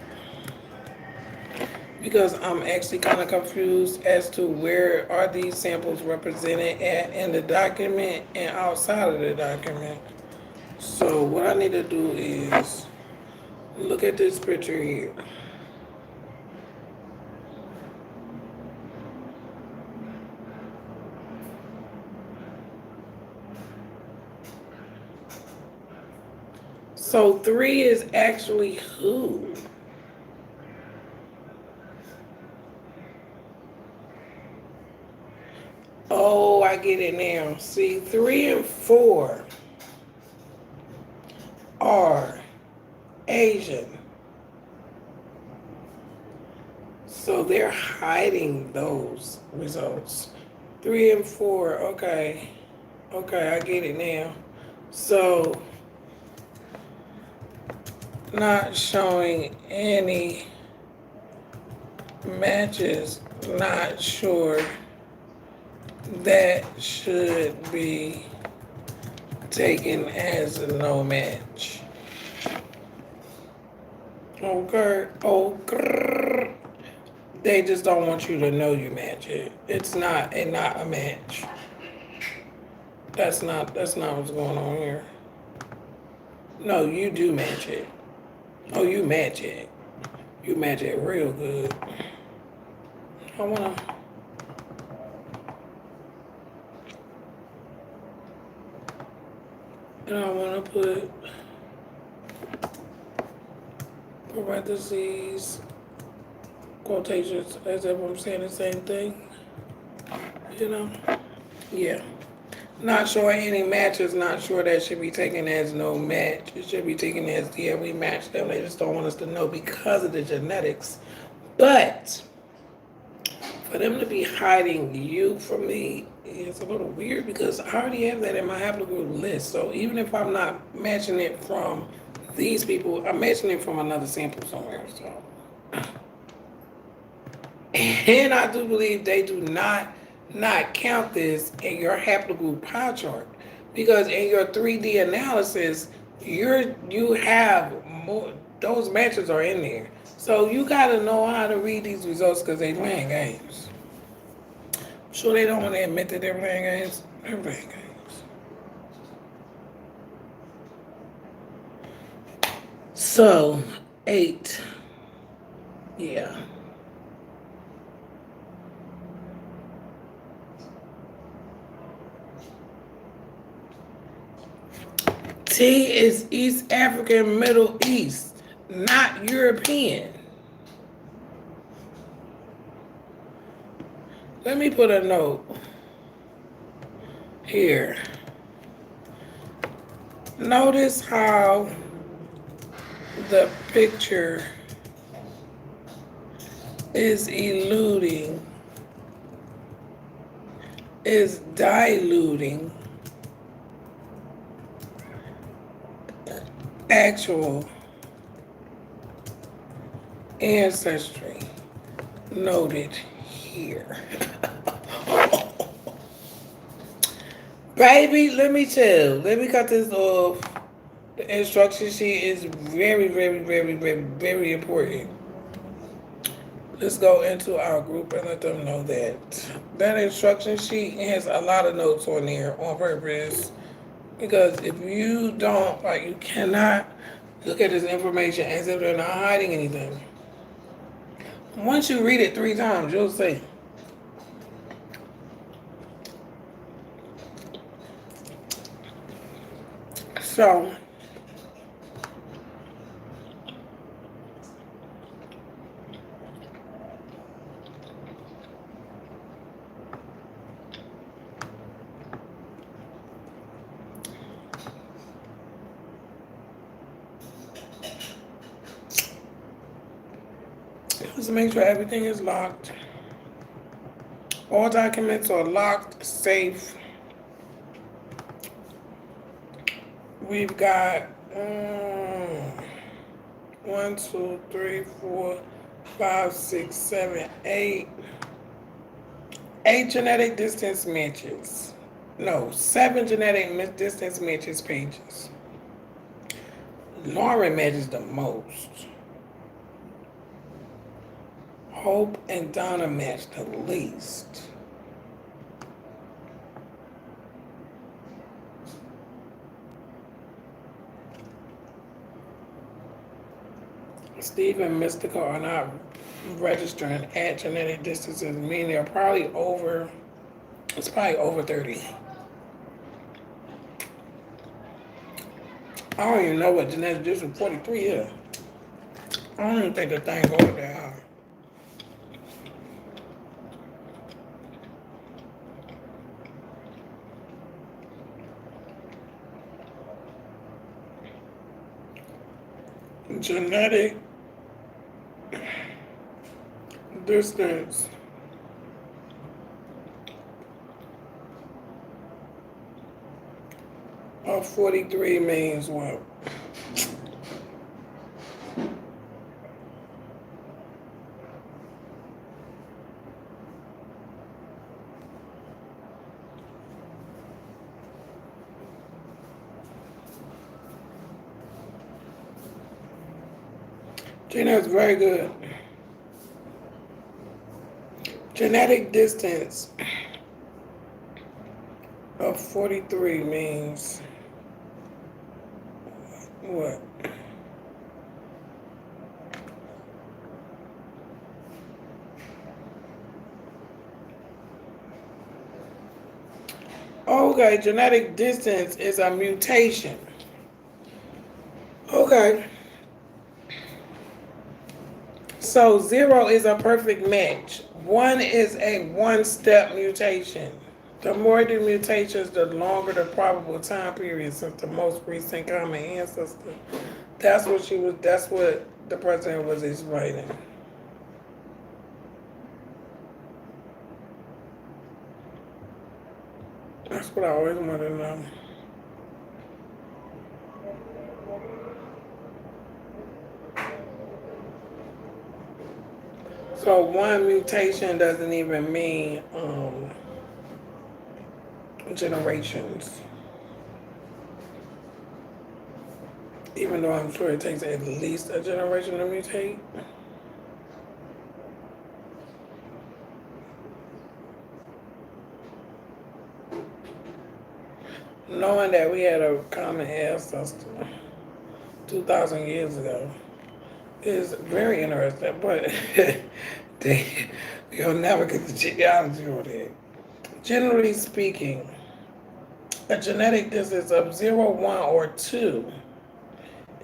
Because I'm actually kind of confused as to where are these samples represented at in the document and outside of the document. So what I need to do is look at this picture here. So 3 is actually who? Oh, I get it now. See, 3 and 4 are Asian. So they're hiding those results. 3 and 4, okay. Okay, I get it now. So, not showing any matches, not sure. That should be taken as a no match. Okay, okay. They just don't want you to know you match it. It's not a match. That's not what's going on here. No, you do match it. Oh, you match it. You match it real good. I wanna. And I wanna put parentheses, quotations, as if I'm saying the same thing. You know? Yeah. Not showing any matches, not sure that should be taken as no match. It should be taken as, yeah, we matched them. They just don't want us to know because of the genetics. But for them to be hiding you from me is a little weird because I already have that in my haplogroup list. So even if I'm not matching it from these people, I'm matching it from another sample somewhere. So, and I do believe they do not count this in your haplogroup pie chart because in your 3D analysis, you have more. Those matches are in there. So you got to know how to read these results because they playing games. Sure, they don't want to admit that they're playing games. They're playing games. So 8, yeah. T is East African, Middle East, not European. Let me put a note here. Notice how the picture is eluding, is diluting actual ancestry noted here. Baby, let me chill. Let me cut this off. The instruction sheet is very, very, very, very, very important. Let's go into our group and let them know that instruction sheet has a lot of notes on there on purpose. Because if you don't, you cannot look at this information as if they're not hiding anything. Once you read it 3 times, you'll see. So, Just make sure everything is locked. All documents are locked, safe. We've got 1, 2, 3, 4, 5, 6, 7, 8. 8 genetic distance matches. No, 7 genetic distance matches pages. Lauren matches the most. Hope and Donna match the least. Steve and Mystica are not registering at genetic distances, meaning they're probably over, it's probably over 30. I don't even know what genetic distance 43 is. I don't even think the thing goes that high. Genetic distance of 43 means what? Gina's very good. Genetic distance of 43 means what? Okay, genetic distance is a mutation. Okay. So 0 is a perfect match. 1 is a one-step mutation. The more the mutations, the longer the probable time period since the most recent common ancestor. That's what the president was explaining. That's what I always wanted to know. So one mutation doesn't even mean generations. Even though I'm sure it takes at least a generation to mutate. Knowing that we had a common ancestor 2,000 years ago is very interesting, but you'll never get the genealogy on that. Generally speaking, a genetic distance of 0, 1, or 2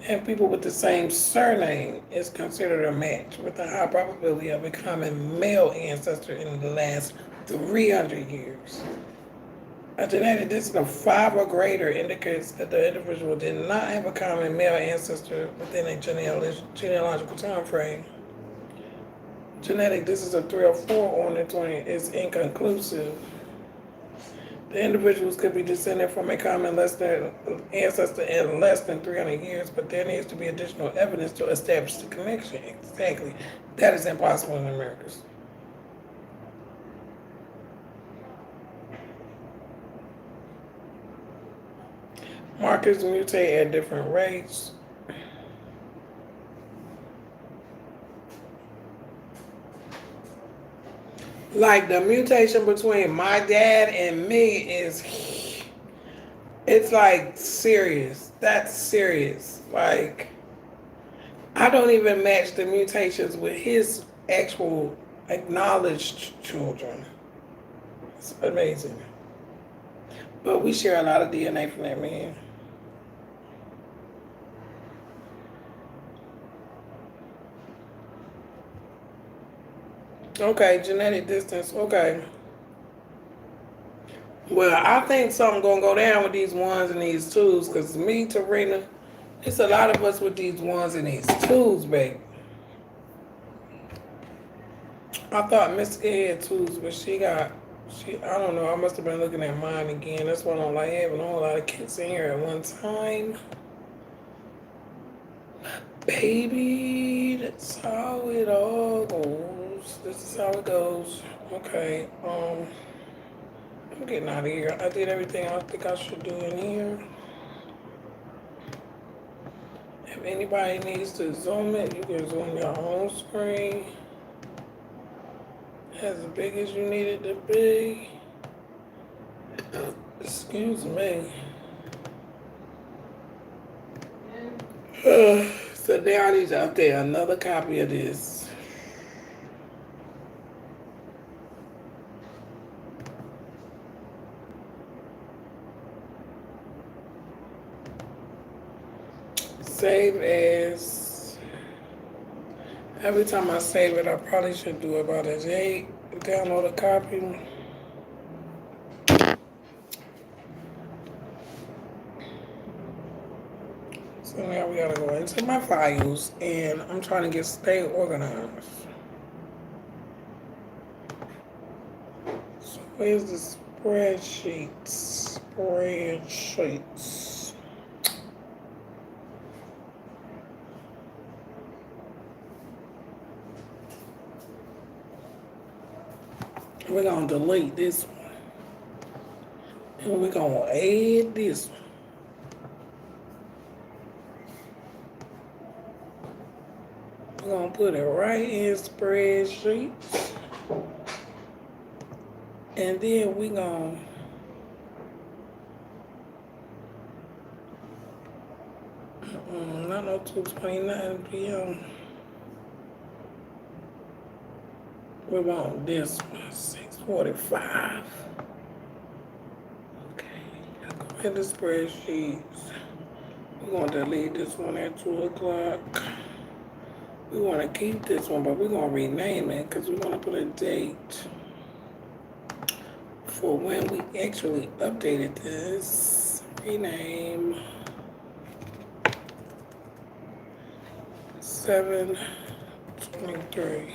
and people with the same surname is considered a match with a high probability of becoming male ancestor in the last 300 years. A genetic distance of 5 or greater indicates that the individual did not have a common male ancestor within a genealogical time frame. Genetic distance of 3 or 4 on the 20 is inconclusive. The individuals could be descended from a common ancestor in less than 300 years, but there needs to be additional evidence to establish the connection. Exactly. That is impossible in the Americas. Markers mutate at different rates. Like the mutation between my dad and me it's like serious. That's serious. Like, I don't even match the mutations with his actual acknowledged children. It's amazing. But we share a lot of DNA from that man. Okay, genetic distance. Okay. Well, I think something gonna go down with these 1s and these 2s, because me, Tarina, it's a lot of us with these 1s and these 2s, baby. I thought Miss had tools, but I don't know, I must have been looking at mine again. That's why I don't like having a whole lot of kids in here at one time. Baby, that's how it all goes. This is how it goes. Okay, I'm getting out of here. I did everything I think I should do in here. If anybody needs to zoom it, you can zoom your own screen as big as you need it to be. Excuse me. So now I need to update another copy of this. Save as. Every time I save it, I probably should do about a date. Download a copy. So now we gotta go into my files, and I'm trying to stay organized. So where's the spreadsheets? Spreadsheets. We're gonna delete this one, and we're gonna add this one. We're gonna put it right in spreadsheets, and then we gonna not no 2:29 p.m. We want this one, 6:45. Okay, let's go into spreadsheets. We're gonna delete this one at 2 o'clock. We wanna keep this one, but we're gonna rename it because we wanna put a date for when we actually updated this. Rename 7/23.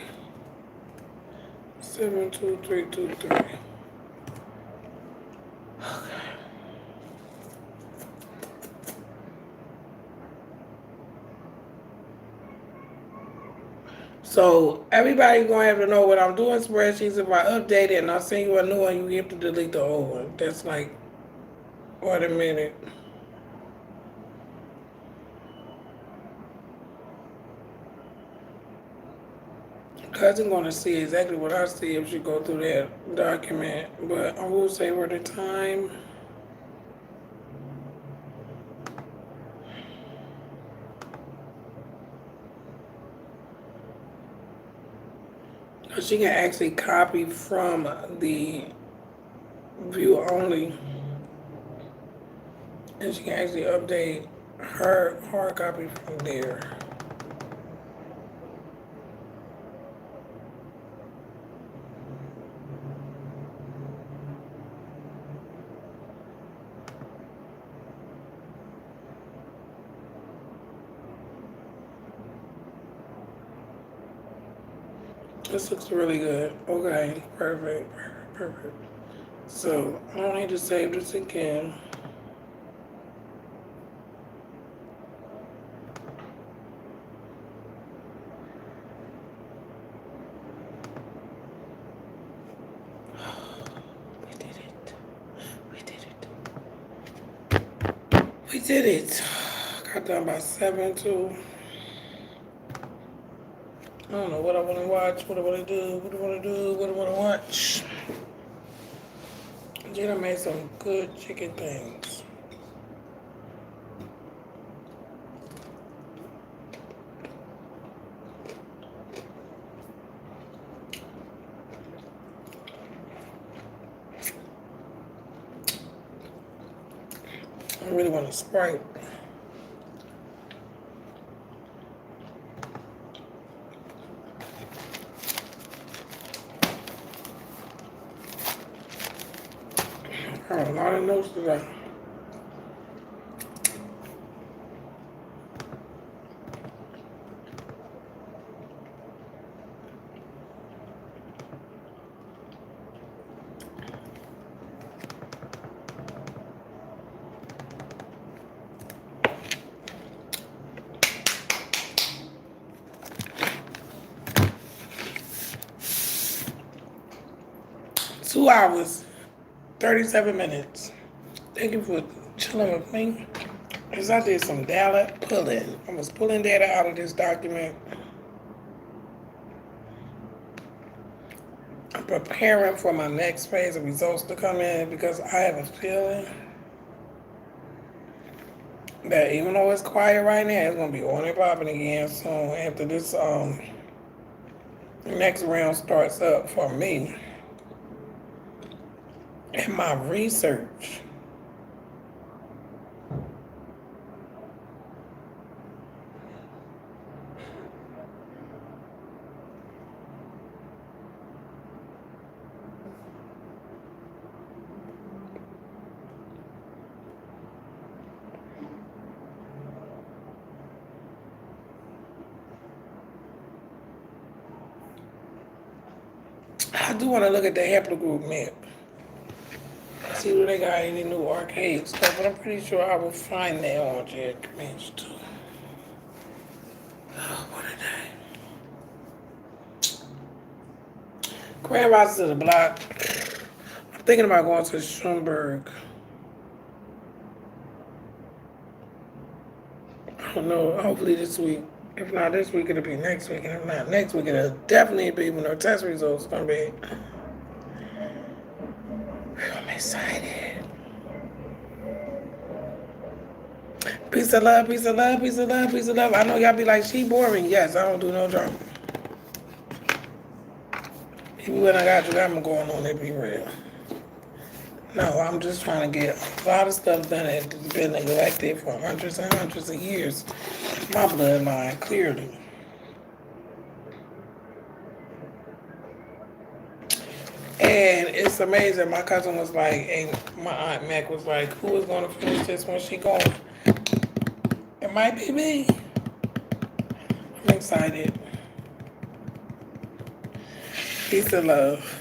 7/23/23. So everybody's gonna have to know what I'm doing spreadsheets. If I update it and I send you a new one, you have to delete the old one. That's like, what a minute. Cousin gonna see exactly what I see if she go through that document. But I will say where the time. She can actually copy from the view only, and she can actually update her hard copy from there. This looks really good. Okay, perfect, perfect. So I don't need to save this again. We did it. We did it. We did it. Got done by 7 too. I don't know what I want to watch, what I want to do, what I want to do, what I want to watch. Jenna made some good chicken things. I really want a Sprite. I have a lot of notes today. 2 hours, 37 minutes. Thank you for chilling with me. Because I did some data pulling. I was pulling data out of this document. I'm preparing for my next phase of results to come in because I have a feeling that even though it's quiet right now, it's gonna be on and popping again soon after this next round starts up for me and my research. I do want to look at the haplogroup map. See if they got any new arcade stuff, but I'm pretty sure I will find that on Jack Bench too. Oh, what a day. Grand Rise to the Block. I'm thinking about going to Schoenberg. I don't know, hopefully this week. If not this week, it'll be next week. And if not next week, it'll definitely be when our test results gonna be. I'm excited. Peace of love, peace of love, peace of love, peace of love. I know y'all be like, she boring. Yes, I don't do no drama. Even when I got drama going on, it be real. No, I'm just trying to get a lot of stuff done that has been neglected for hundreds and hundreds of years. My bloodline, clearly. And it's amazing. My cousin was like, and my aunt Mac was like, who is going to finish this when she going? It might be me. I'm excited. Peace and love.